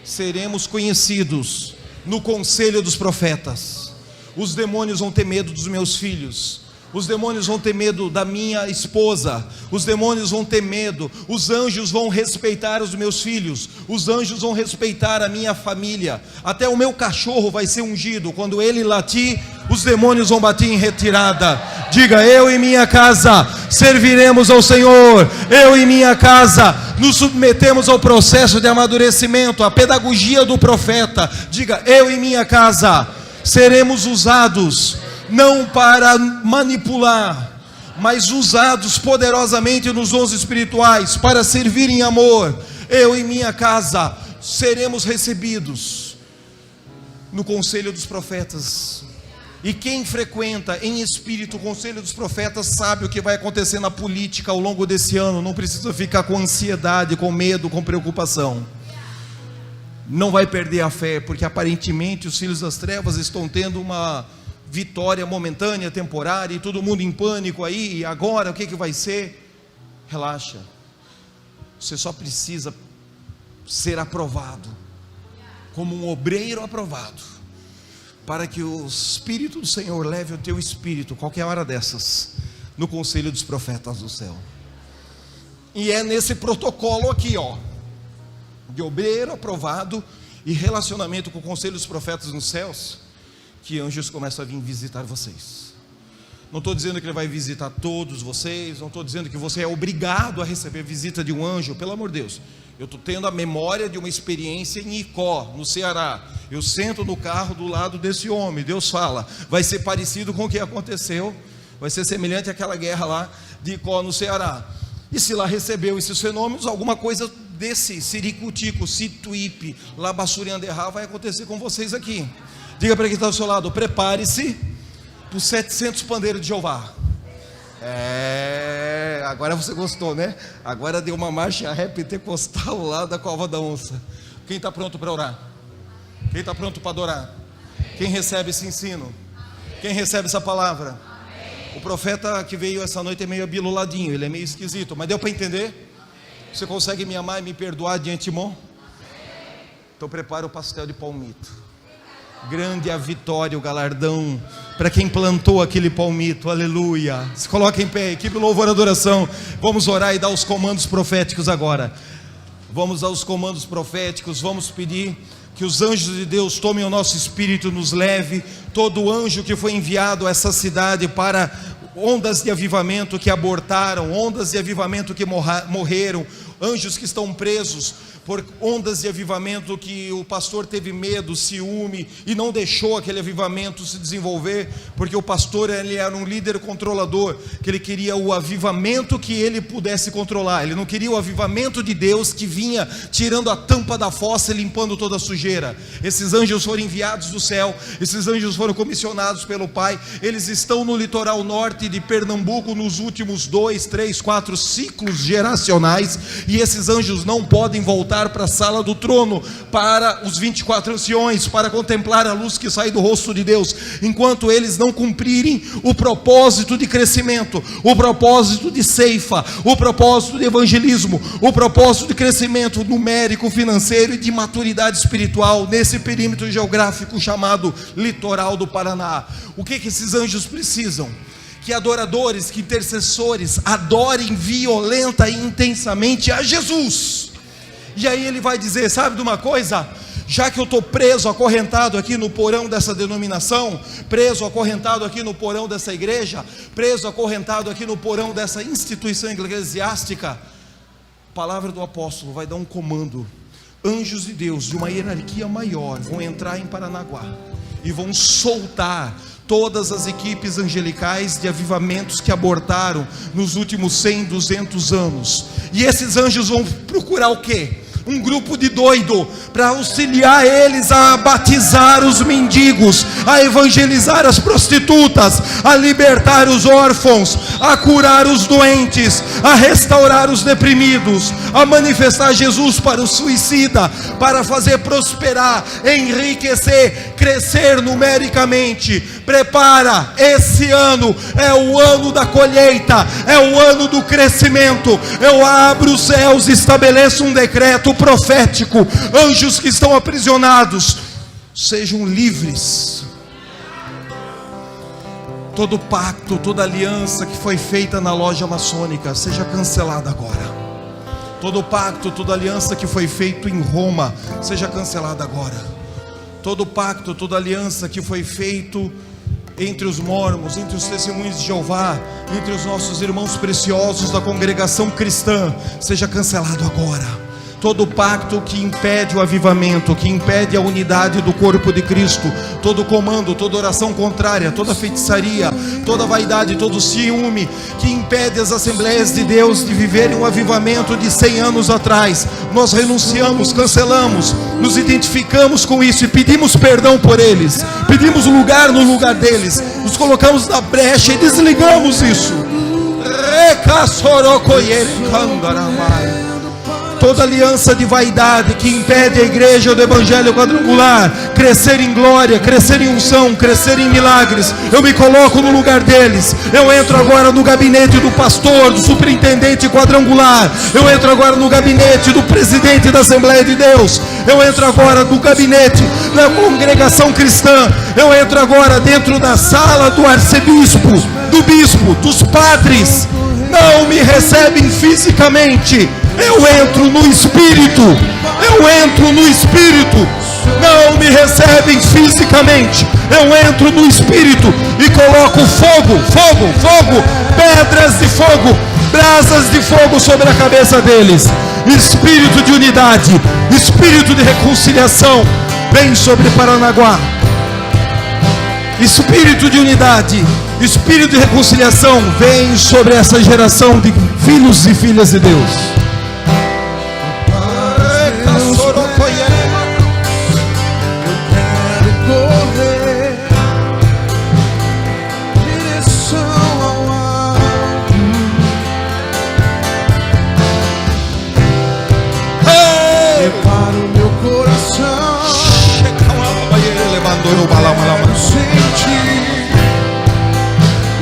B: seremos conhecidos no conselho dos profetas. Os demônios vão ter medo dos meus filhos, os demônios vão ter medo da minha esposa, os demônios vão ter medo, os anjos vão respeitar os meus filhos, os anjos vão respeitar a minha família, até o meu cachorro vai ser ungido, quando ele latir, os demônios vão bater em retirada. Diga, eu e minha casa serviremos ao Senhor, eu e minha casa nos submetemos ao processo de amadurecimento, à pedagogia do profeta. Diga, eu e minha casa seremos usados, não para manipular, mas usados poderosamente nos dons espirituais, para servir em amor. Eu e minha casa seremos recebidos no conselho dos profetas. E quem frequenta em espírito o conselho dos profetas sabe o que vai acontecer na política ao longo desse ano. Não precisa ficar com ansiedade, com medo, com preocupação. Não vai perder a fé, porque aparentemente os filhos das trevas estão tendo uma vitória momentânea, temporária, e todo mundo em pânico aí, e agora o que vai ser? Relaxa, você só precisa ser aprovado, como um obreiro aprovado, para que o Espírito do Senhor leve o teu espírito, qualquer hora dessas, no conselho dos profetas do céu. E é nesse protocolo aqui, ó, de obreiro aprovado e relacionamento com o conselho dos profetas nos céus, que anjos começam a vir visitar vocês. Não estou dizendo que ele vai visitar todos vocês, não estou dizendo que você é obrigado a receber a visita de um anjo, pelo amor de Deus. Eu estou tendo a memória de uma experiência em Icó, no Ceará. Eu sento no carro do lado desse homem, Deus fala, vai ser parecido com o que aconteceu, vai ser semelhante àquela guerra lá de Icó, no Ceará. E se lá recebeu esses fenômenos, alguma coisa desse Siricutico, Situípe, Labassurianderrá vai acontecer com vocês aqui. Diga para quem está ao seu lado, prepare-se para os 700 pandeiros de Jeová. Agora você gostou, né? Agora deu uma marcha ré pentecostal lá da Cova da Onça. Quem está pronto para orar? Quem está pronto para adorar? Quem recebe esse ensino? Quem recebe essa palavra? O profeta que veio essa noite é meio abiluladinho, ele é meio esquisito, mas deu para entender? Você consegue me amar e me perdoar de antemão? Então prepara o pastel de palmito. Grande a vitória, o galardão para quem plantou aquele palmito, aleluia. Se coloca em pé, equipe louvor e adoração. Vamos orar e dar os comandos proféticos agora. Vamos aos comandos proféticos, vamos pedir que os anjos de Deus tomem o nosso espírito, nos leve. Todo anjo que foi enviado a essa cidade para ondas de avivamento que abortaram, ondas de avivamento que morreram, anjos que estão presos por ondas de avivamento que o pastor teve medo, ciúme e não deixou aquele avivamento se desenvolver, porque o pastor ele era um líder controlador, que ele queria o avivamento que ele pudesse controlar, ele não queria o avivamento de Deus que vinha tirando a tampa da fossa e limpando toda a sujeira. Esses anjos foram enviados do céu, esses anjos foram comissionados pelo Pai, eles estão no litoral norte de Pernambuco nos últimos 2, 3, 4 ciclos geracionais, e esses anjos não podem voltar para a sala do trono, para os 24 anciões, para contemplar a luz que sai do rosto de Deus, enquanto eles não cumprirem o propósito de crescimento, o propósito de ceifa, o propósito de evangelismo, o propósito de crescimento numérico, financeiro e de maturidade espiritual, nesse perímetro geográfico chamado litoral do Paraná. O que esses anjos precisam? Que adoradores, que intercessores adorem violenta e intensamente a Jesus. E aí ele vai dizer, sabe de uma coisa? Já que eu estou preso, acorrentado aqui no porão dessa denominação, preso, acorrentado aqui no porão dessa igreja, preso, acorrentado aqui no porão dessa instituição eclesiástica, a palavra do apóstolo vai dar um comando. Anjos de Deus, de uma hierarquia maior, vão entrar em Paranaguá e vão soltar todas as equipes angelicais de avivamentos que abortaram nos últimos 100, 200 anos. E esses anjos vão procurar o quê? Um grupo de doido para auxiliar eles a batizar os mendigos, a evangelizar as prostitutas, a libertar os órfãos, a curar os doentes, a restaurar os deprimidos, a manifestar Jesus para o suicida, para fazer prosperar, enriquecer, crescer numericamente. Prepara, esse ano é o ano da colheita, é o ano do crescimento. Eu abro os céus e estabeleço um decreto profético: anjos que estão aprisionados sejam livres. Todo pacto, toda aliança que foi feita na loja maçônica seja cancelada agora. Todo pacto, toda aliança que foi feito em Roma seja cancelada agora. Todo pacto, toda aliança que foi feito entre os mormons, entre os testemunhos de Jeová, entre os nossos irmãos preciosos da congregação cristã, seja cancelado agora. Todo pacto que impede o avivamento, que impede a unidade do corpo de Cristo, todo comando, toda oração contrária, toda feitiçaria, toda vaidade, todo ciúme, que impede as Assembleias de Deus de viverem um avivamento de 100 anos atrás, nós renunciamos, cancelamos, nos identificamos com isso e pedimos perdão por eles, pedimos lugar no lugar deles, nos colocamos na brecha e desligamos isso. Toda aliança de vaidade que impede a igreja do evangelho quadrangular crescer em glória, crescer em unção, crescer em milagres, eu me coloco no lugar deles. Eu entro agora no gabinete do pastor, do superintendente quadrangular, eu entro agora no gabinete do presidente da Assembleia de Deus, eu entro agora no gabinete da congregação cristã, eu entro agora dentro da sala do arcebispo, do bispo, dos padres. Não me recebem fisicamente, eu entro no Espírito, eu entro no Espírito. Não me recebem fisicamente.
C: fisicamente, eu entro no espírito e coloco fogo, pedras de fogo, brasas de fogo sobre a cabeça deles. Espírito de unidade, espírito de reconciliação, vem sobre Paranaguá. Espírito de unidade, espírito de reconciliação, vem sobre essa geração de filhos e filhas de Deus.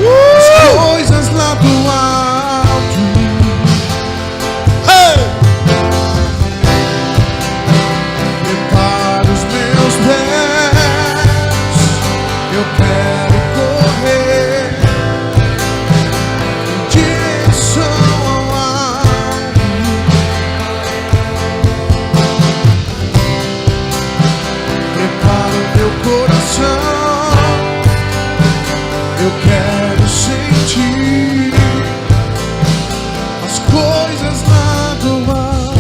D: As coisas lá do alto. Prepara os meus pés, eu quero correr em direção ao alto. Prepara o meu coração, eu quero sentir as coisas lá do alto.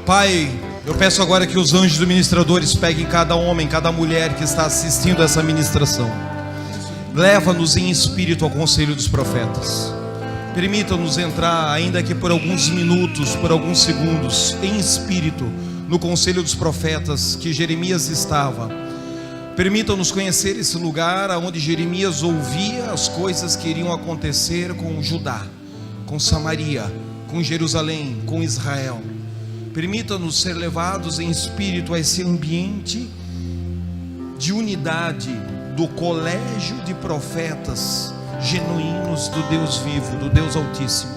B: Pai, eu peço agora que os anjos ministradores peguem cada homem, cada mulher que está assistindo essa ministração. Leva-nos em espírito ao conselho dos profetas. Permita-nos entrar, ainda que por alguns minutos, por alguns segundos, em espírito, no conselho dos profetas que Jeremias estava. Permitam-nos conhecer esse lugar onde Jeremias ouvia as coisas que iriam acontecer com Judá, com Samaria, com Jerusalém, com Israel. Permita-nos ser levados em espírito a esse ambiente de unidade do colégio de profetas genuínos do Deus vivo, do Deus Altíssimo.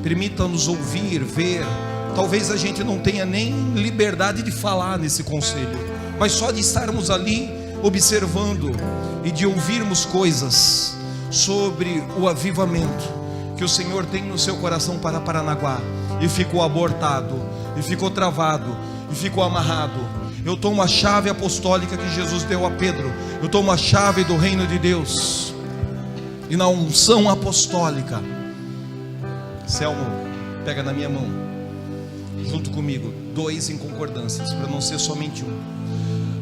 B: Permita-nos ouvir, ver. Talvez a gente não tenha nem liberdade de falar nesse conselho, mas só de estarmos ali observando e de ouvirmos coisas sobre o avivamento que o Senhor tem no seu coração para Paranaguá, e ficou abortado, e ficou travado, e ficou amarrado. Eu tomo a chave apostólica que Jesus deu a Pedro, eu tomo a chave do reino de Deus, e na unção apostólica, Selmo, pega na minha mão, junto comigo, 2 em concordâncias, para não ser somente um.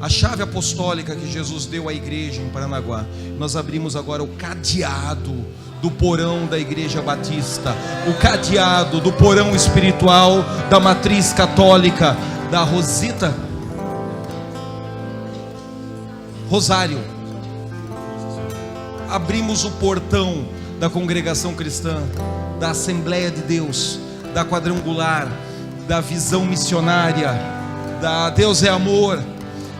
B: A chave apostólica que Jesus deu à igreja em Paranaguá. Nós abrimos agora o cadeado do porão da Igreja Batista, o cadeado do porão espiritual da matriz católica da Rosário. Abrimos o portão da congregação cristã, da Assembleia de Deus, da Quadrangular, da Visão Missionária, da Deus é Amor,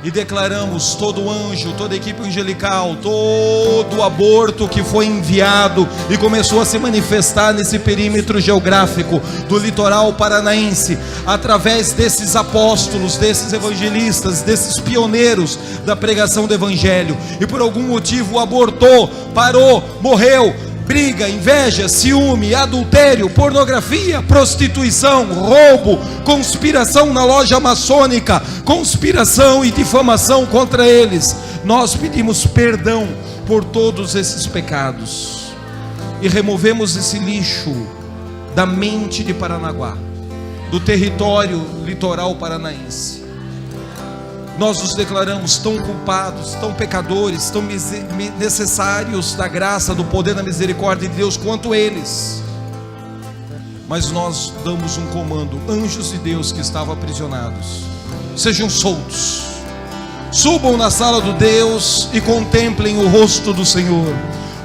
B: e declaramos todo anjo, toda equipe angelical, todo aborto que foi enviado e começou a se manifestar nesse perímetro geográfico do litoral paranaense, através desses apóstolos, desses evangelistas, desses pioneiros da pregação do evangelho, e por algum motivo abortou, parou, morreu. Briga, inveja, ciúme, adultério, pornografia, prostituição, roubo, conspiração na loja maçônica, conspiração e difamação contra eles. Nós pedimos perdão por todos esses pecados e removemos esse lixo da mente de Paranaguá, do território litoral paranaense. Nós nos declaramos tão culpados, tão pecadores, tão necessários da graça, do poder, da misericórdia de Deus quanto eles. Mas nós damos um comando: anjos de Deus que estavam aprisionados, sejam soltos, subam na sala do Deus e contemplem o rosto do Senhor.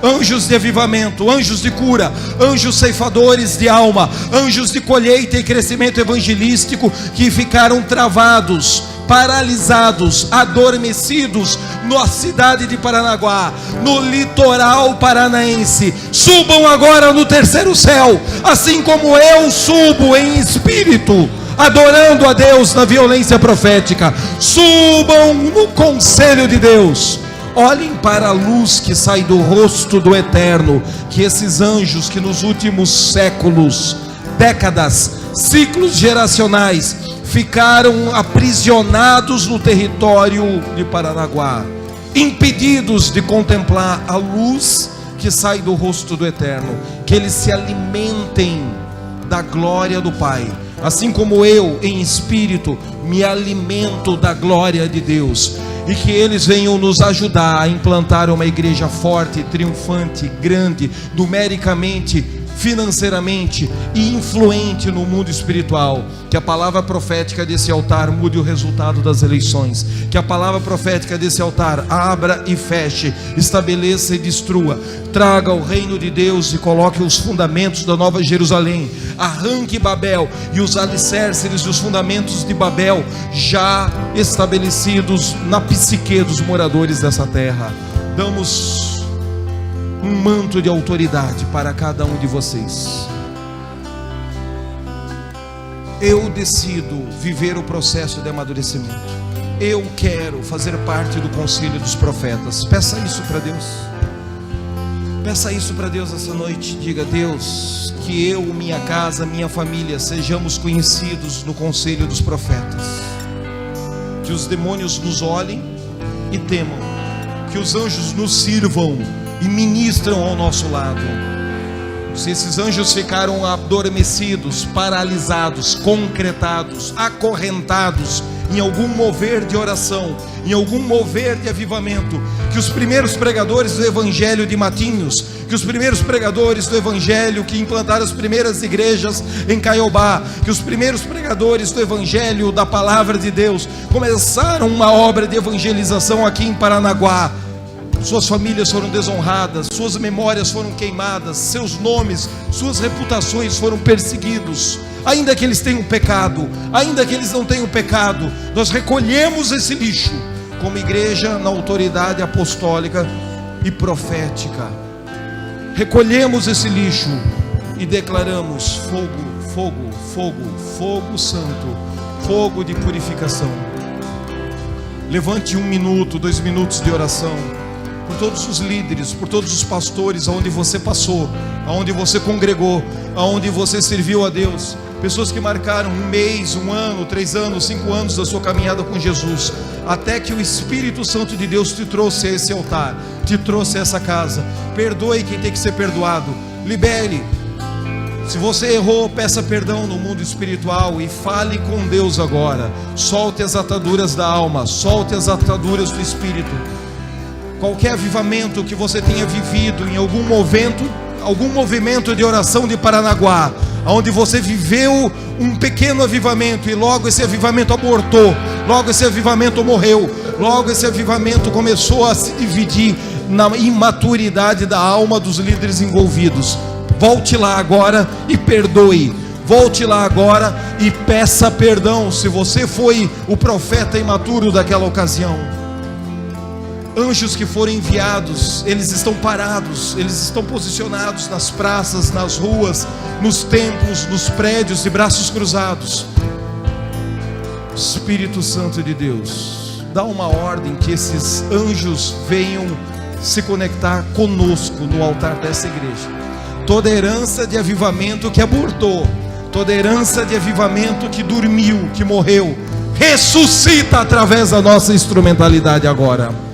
B: Anjos de avivamento, anjos de cura, anjos ceifadores de alma, anjos de colheita e crescimento evangelístico que ficaram travados, paralisados, adormecidos na cidade de Paranaguá, no litoral paranaense. Subam agora no terceiro céu, assim como eu subo em espírito, adorando a Deus na violência profética. Subam no conselho de Deus. Olhem para a luz que sai do rosto do Eterno, que esses anjos que nos últimos séculos, décadas, ciclos geracionais
C: ficaram aprisionados no território de Paranaguá, impedidos de contemplar a luz que sai do rosto do Eterno, que eles se alimentem da glória do Pai, assim como eu em espírito me alimento da glória de Deus, e que eles venham nos ajudar a implantar uma igreja forte, triunfante, grande, numericamente, financeiramente e influente no mundo espiritual. Que a palavra profética desse altar mude o resultado das eleições, que a palavra profética desse altar abra e feche, estabeleça e destrua, traga o reino de Deus e coloque os fundamentos da Nova Jerusalém, arranque Babel e os alicerces e os fundamentos de Babel já estabelecidos na psique dos moradores dessa terra. Damos um manto de autoridade para cada um de vocês. Eu decido viver o processo de amadurecimento. Eu quero fazer parte do conselho dos profetas. Peça isso para Deus. Peça isso para Deus essa noite. Diga: Deus, que eu, minha casa, minha família sejamos conhecidos no conselho dos profetas. Que os demônios nos olhem e temam. Que os anjos nos sirvam e ministram ao nosso lado. Se esses anjos ficaram adormecidos, paralisados, concretados, acorrentados em algum mover de oração, em algum mover de avivamento, que os primeiros pregadores do evangelho de Matinhos, que os primeiros pregadores do evangelho que implantaram as primeiras igrejas em Caiobá, que os primeiros pregadores do evangelho da palavra de Deus começaram uma obra de evangelização aqui em Paranaguá, suas famílias foram desonradas, suas memórias foram queimadas, seus nomes, suas reputações foram perseguidos. Ainda que eles tenham pecado, ainda que eles não tenham pecado, nós recolhemos esse lixo como igreja na autoridade apostólica e profética. Recolhemos esse lixo e declaramos fogo, fogo, fogo, fogo santo, fogo de purificação. Levante 1 minuto, 2 minutos de oração por todos os líderes, por todos os pastores, aonde você passou, aonde você congregou, aonde você serviu a Deus, pessoas que marcaram 1 mês, 1 ano, 3 anos, 5 anos da sua caminhada com Jesus, até que o Espírito Santo de Deus te trouxe a esse altar, te trouxe a essa casa. Perdoe quem tem que ser perdoado, libere. Se você errou, peça perdão no mundo espiritual e fale com Deus agora. Solte as ataduras da alma, solte as ataduras do espírito. Qualquer avivamento que você tenha vivido em algum movimento de oração de Paranaguá, onde você viveu um pequeno avivamento e logo esse avivamento abortou, logo esse avivamento morreu, logo esse avivamento começou a se dividir na imaturidade da alma dos líderes envolvidos. Volte lá agora e perdoe. Volte lá agora e peça perdão se você foi o profeta imaturo daquela ocasião. Anjos que foram enviados, eles estão parados, eles estão posicionados nas praças, nas ruas, nos templos, nos prédios, de braços cruzados. Espírito Santo de Deus, dá uma ordem que esses anjos venham se conectar conosco no altar dessa igreja. Toda herança de avivamento que abortou, toda herança de avivamento que dormiu, que morreu, ressuscita através da nossa instrumentalidade agora.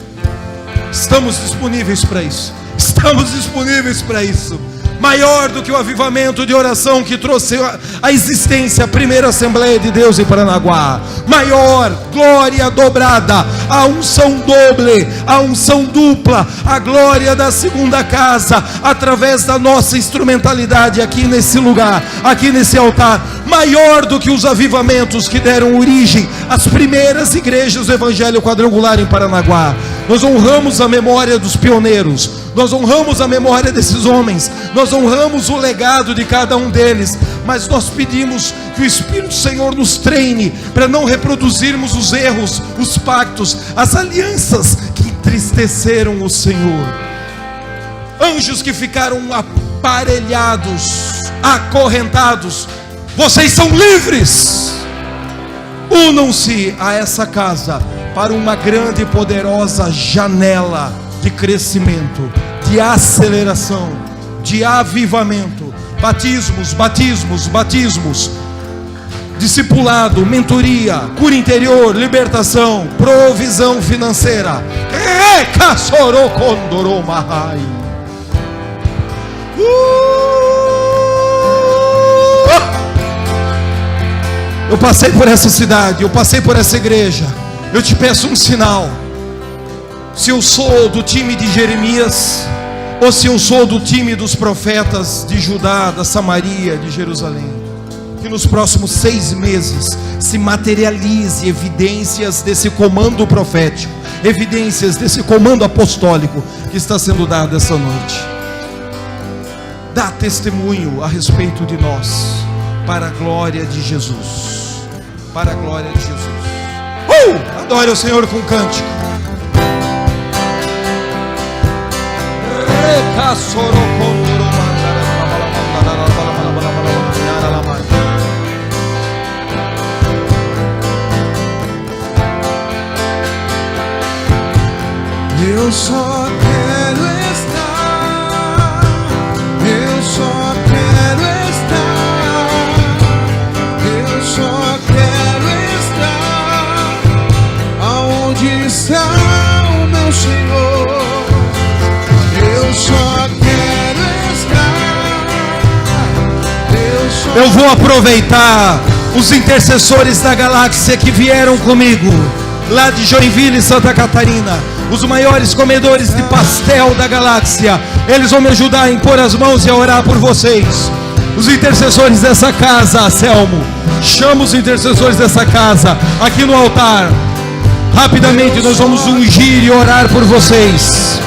C: Estamos disponíveis para isso. Estamos disponíveis para isso. Maior do que o avivamento de oração que trouxe a existência a primeira Assembleia de Deus em Paranaguá. Maior, glória dobrada, a unção doble, a unção dupla, a glória da segunda casa, através da nossa instrumentalidade aqui nesse lugar, aqui nesse altar. Maior do que os avivamentos que deram origem às primeiras igrejas do Evangelho Quadrangular em Paranaguá. Nós honramos a memória dos pioneiros, nós honramos a memória desses homens, nós honramos o legado de cada um deles, mas nós pedimos que o Espírito do Senhor nos treine para não reproduzirmos os erros, os pactos, as alianças que entristeceram o Senhor. Anjos que ficaram aparelhados, acorrentados, vocês são livres. Unam-se a essa casa para uma grande e poderosa janela de crescimento, de aceleração, de avivamento. Batismos, batismos, batismos. discipulado, mentoria, cura interior, libertação, provisão financeira. Eu passei por essa cidade, eu passei por essa igreja. Eu te peço um sinal. Se eu sou do time de Jeremias, ou se eu sou do time dos profetas de Judá, da Samaria, de Jerusalém. Que nos próximos 6 meses se materialize evidências desse comando profético, evidências desse comando apostólico que está sendo dado essa noite. Dá testemunho a respeito de nós, para a glória de Jesus. Para a glória de Jesus. Adore o Senhor com cântico.
D: Eu só quero estar, eu só quero estar, eu só quero estar aonde está o meu Senhor. Eu só quero estar,
C: Eu vou aproveitar os intercessores da galáxia que vieram comigo, lá de Joinville, Santa Catarina, os maiores comedores de pastel da galáxia. Eles vão me ajudar a impor as mãos e a orar por vocês. Os intercessores dessa casa, Selmo, chama os intercessores dessa casa aqui no altar. Rapidamente nós vamos ungir e orar por vocês.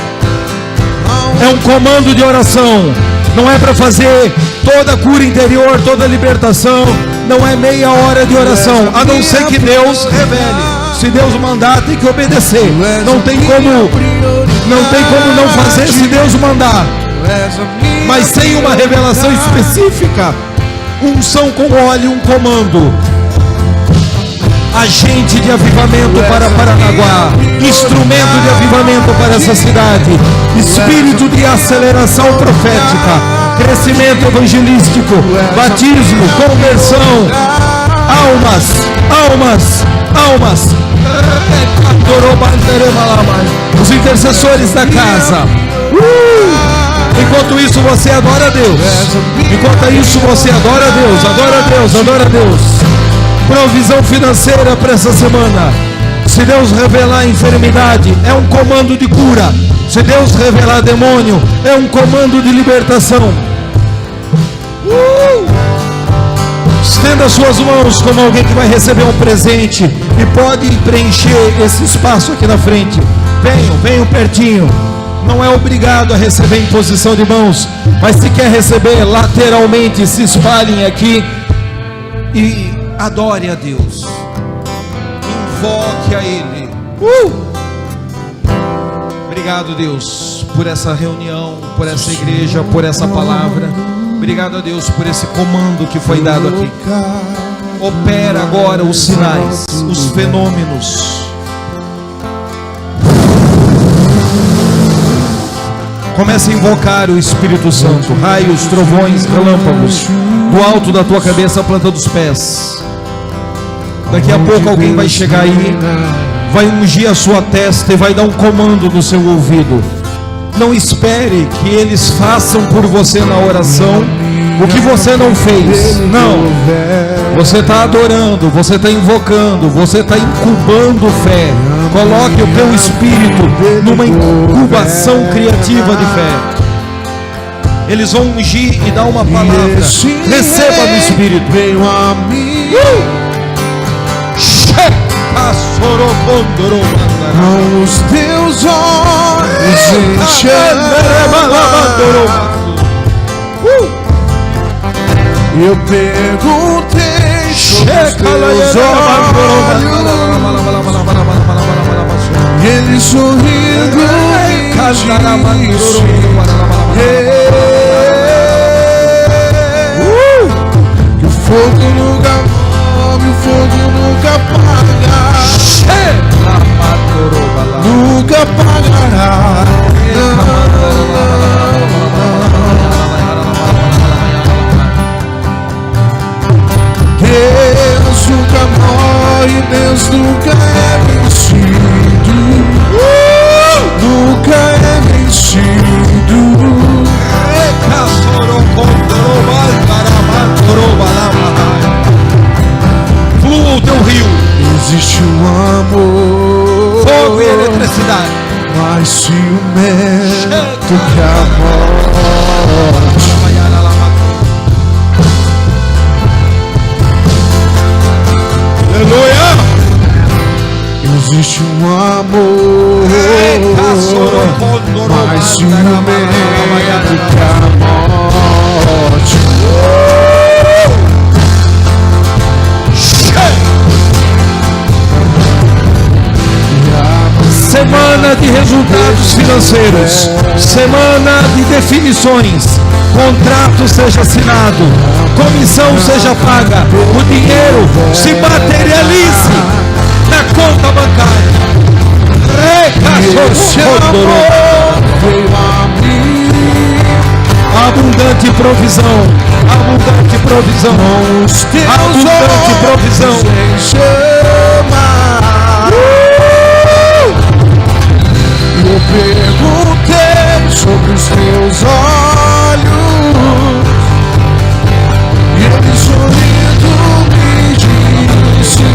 C: É um comando de oração. Não é para fazer toda a cura interior, toda a libertação. Não é meia hora de oração, a não ser que Deus revele. Se Deus mandar, tem que obedecer. Não tem como não fazer se Deus mandar. Mas sem uma revelação específica, unção com óleo, um comando. Agente de avivamento para Paranaguá, instrumento de avivamento para essa cidade, espírito de aceleração profética, crescimento evangelístico, batismo, conversão, almas. Os intercessores da casa. Enquanto isso você adora a Deus. Enquanto isso você adora a Deus. Adora a Deus, adora a Deus. Provisão financeira para essa semana. Se Deus revelar enfermidade, é um comando de cura. Se Deus revelar demônio, é um comando de libertação. Estenda suas mãos como alguém que vai receber um presente e pode preencher esse espaço aqui na frente. Venham pertinho. Não é obrigado a receber em posição de mãos, mas se quer receber lateralmente, se espalhem aqui e adore a Deus. Invoque a Ele. Obrigado, Deus, por essa reunião, por essa igreja, por essa palavra. Obrigado a Deus por esse comando que foi dado aqui. Opera agora os sinais, os fenômenos. Comece a invocar o Espírito Santo. Raios, trovões, relâmpagos, do alto da tua cabeça à planta dos pés. Daqui a pouco alguém vai chegar aí, vai ungir a sua testa e vai dar um comando no seu ouvido. Não espere que eles façam por você na oração o que você não fez. Não. Você está adorando, você está invocando, você está incubando fé. Coloque o teu espírito numa incubação criativa de fé. Eles vão ungir e dar uma palavra. Receba no espírito.
D: Venho a mim. Com os teus olhos eu perguntei sobre os teus olhos, ele sorrindo me disse, que o fogo nunca morre, o fogo nunca apaga. Nunca pagará. Deus Deus nunca é vencido. Nunca é vencido.
C: Flua o teu rio,
D: Existe um amor,
C: fogo e eletricidade.
D: mais ciumento que a morte.
C: Aleluia!
D: Existe um amor, mais ciumento que a morte.
C: Semana de resultados financeiros, semana de definições, contrato seja assinado, comissão seja paga, o dinheiro se materialize na conta bancária.
D: Esse amor veio a mim.
C: Abundante provisão, abundante provisão,
D: Os teus
C: abundante provisão.
D: olhos em chama. Eu perguntei sobre os teus olhos e ele sorrindo me disse: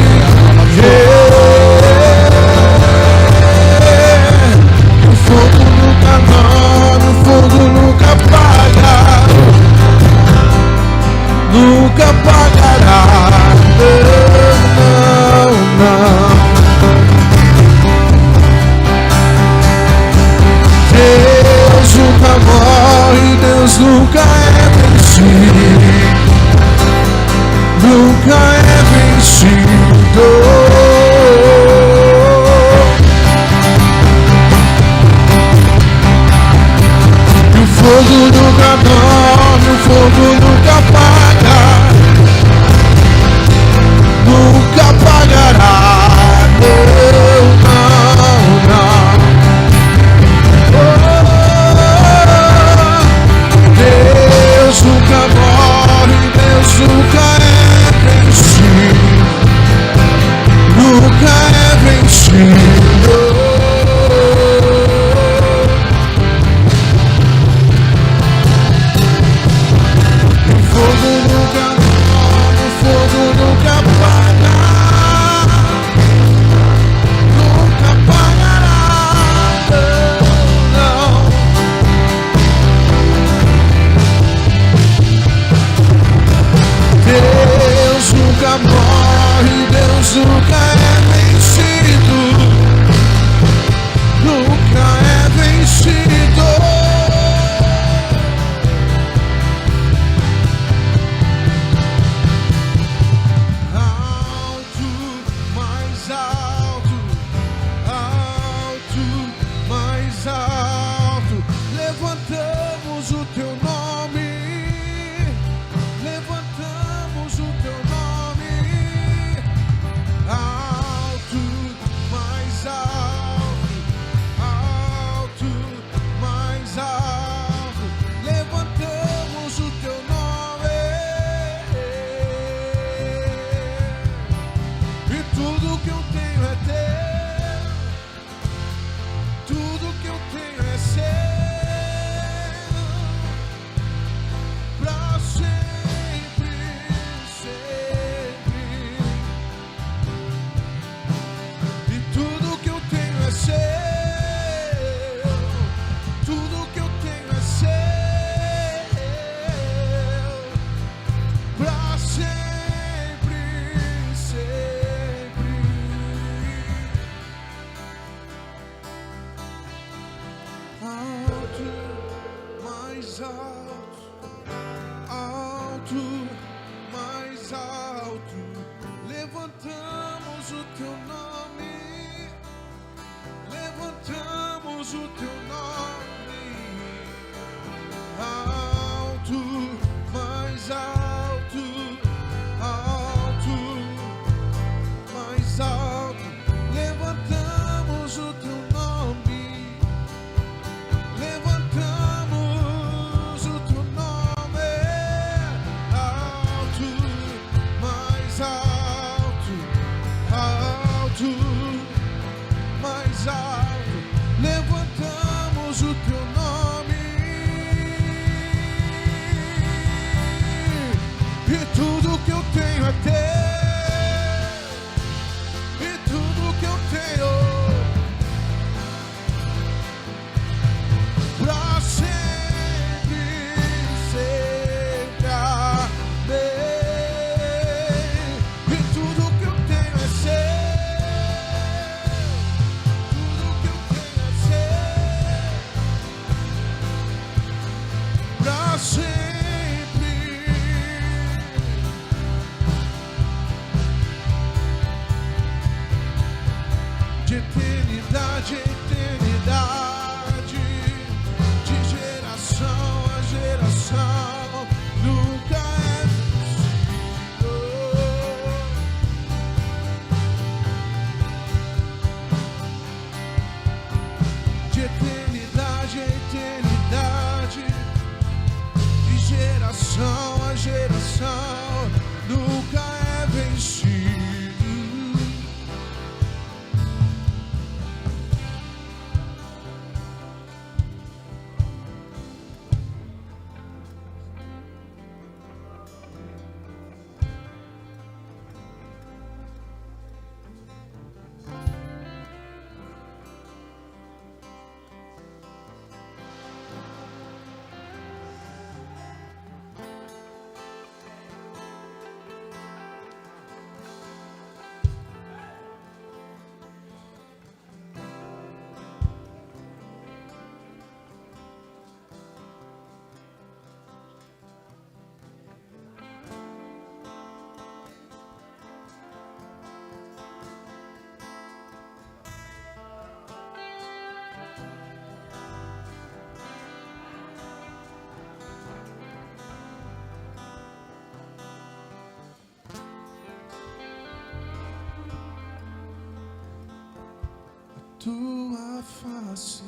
D: o fogo nunca morre, o fogo nunca apaga, nunca apagará. Não, não. Deus nunca morre, Deus nunca é vencido, nunca é vencido. E o fogo nunca dorme, o fogo nunca apaga, nunca apagará. Não, não. Deus nunca morre, Deus nunca é vencido, nunca é vencido. O fogo nunca morre, o fogo nunca apaga, nunca apagará. Não. Deus nunca morre, Deus nunca é vencido, nunca é vencido. Alto, mais alto, alto, mais alto, levantamos o teu nome. Levantamos o teu nome, alto, mais alto, alto, mais alto. Levantamos o teu nome, e tudo que eu tenho é teu, tudo que eu tenho é seu, pra sempre, sempre. E tudo que eu tenho é seu, tudo que eu tenho é seu, pra sempre, sempre. Alto, mais alto, alto, mais alto, levantamos o teu nome, levantamos o teu nome, alto, mais alto, alto, mais alto, levantamos o teu nome. Levantamos o teu nome, alto, mais alto, alto. de eternidade em eternidade, de geração a geração, nunca é vencido. De eternidade em eternidade, de geração a geração, nunca é vencido. Tua face,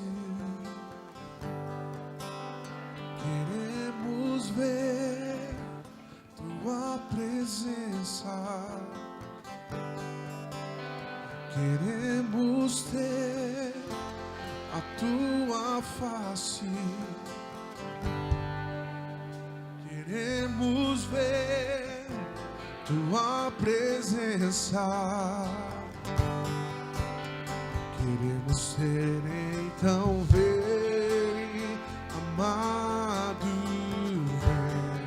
D: queremos ver tua presença, queremos ter a tua face, queremos ver tua presença. Queremos ser, então vem, amado, vem.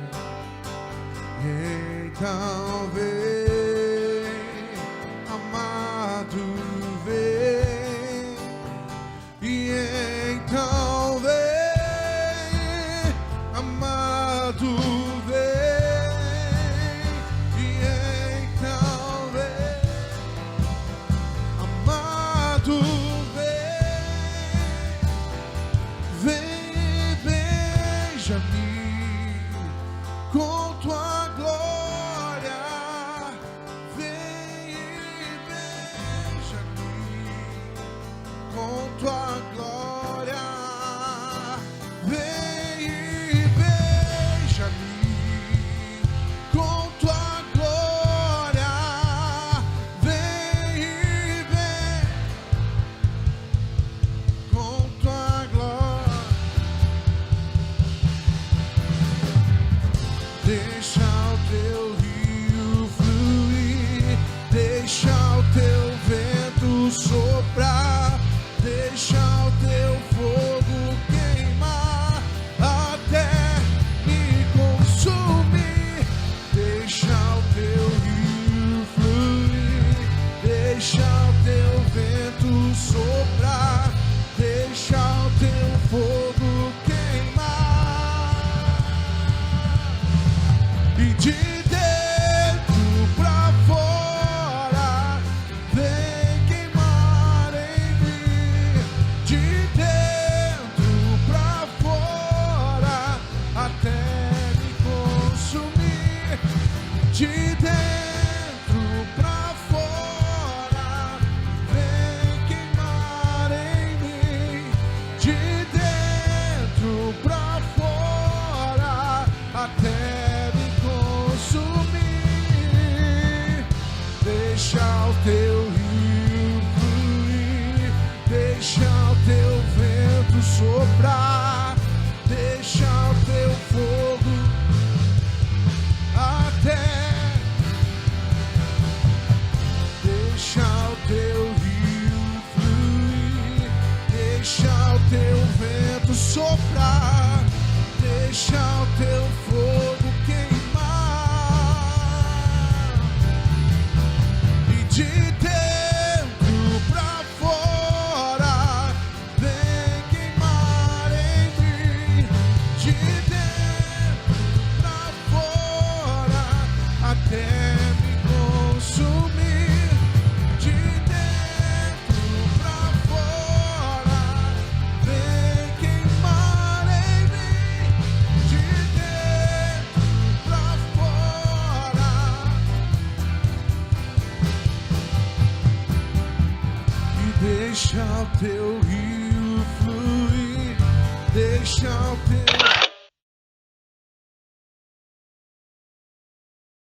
D: Então vem, amado, vem. E então vem, amado, vem. E então vem, amado, com tua glória, vem e beija-me, com tua glória, vem e beija-me, com tua glória, vem e com tua glória. Deixa o teu rio fluir, deixa o teu vento soprar, deixa o teu fogo queimar até me consumir. Deixa o teu rio fluir, deixa o teu vento soprar, deixa o teu fogo queimar. E de dentro pra fora, vem queimar em mim. De dentro pra fora, até me consumir. De dentro pra fora, vem queimar em mim. De dentro pra fora, até consumir. Deixa o teu rio fluir, deixa o teu vento soprar, deixa o teu fogo até. Deixa o teu rio fluir, deixa o teu vento soprar, deixa o teu fogo queimar. E de dentro pra fora, vem queimar em mim. De dentro pra fora, até me consumir. De dentro Deixa o teu rio fluir, deixa o teu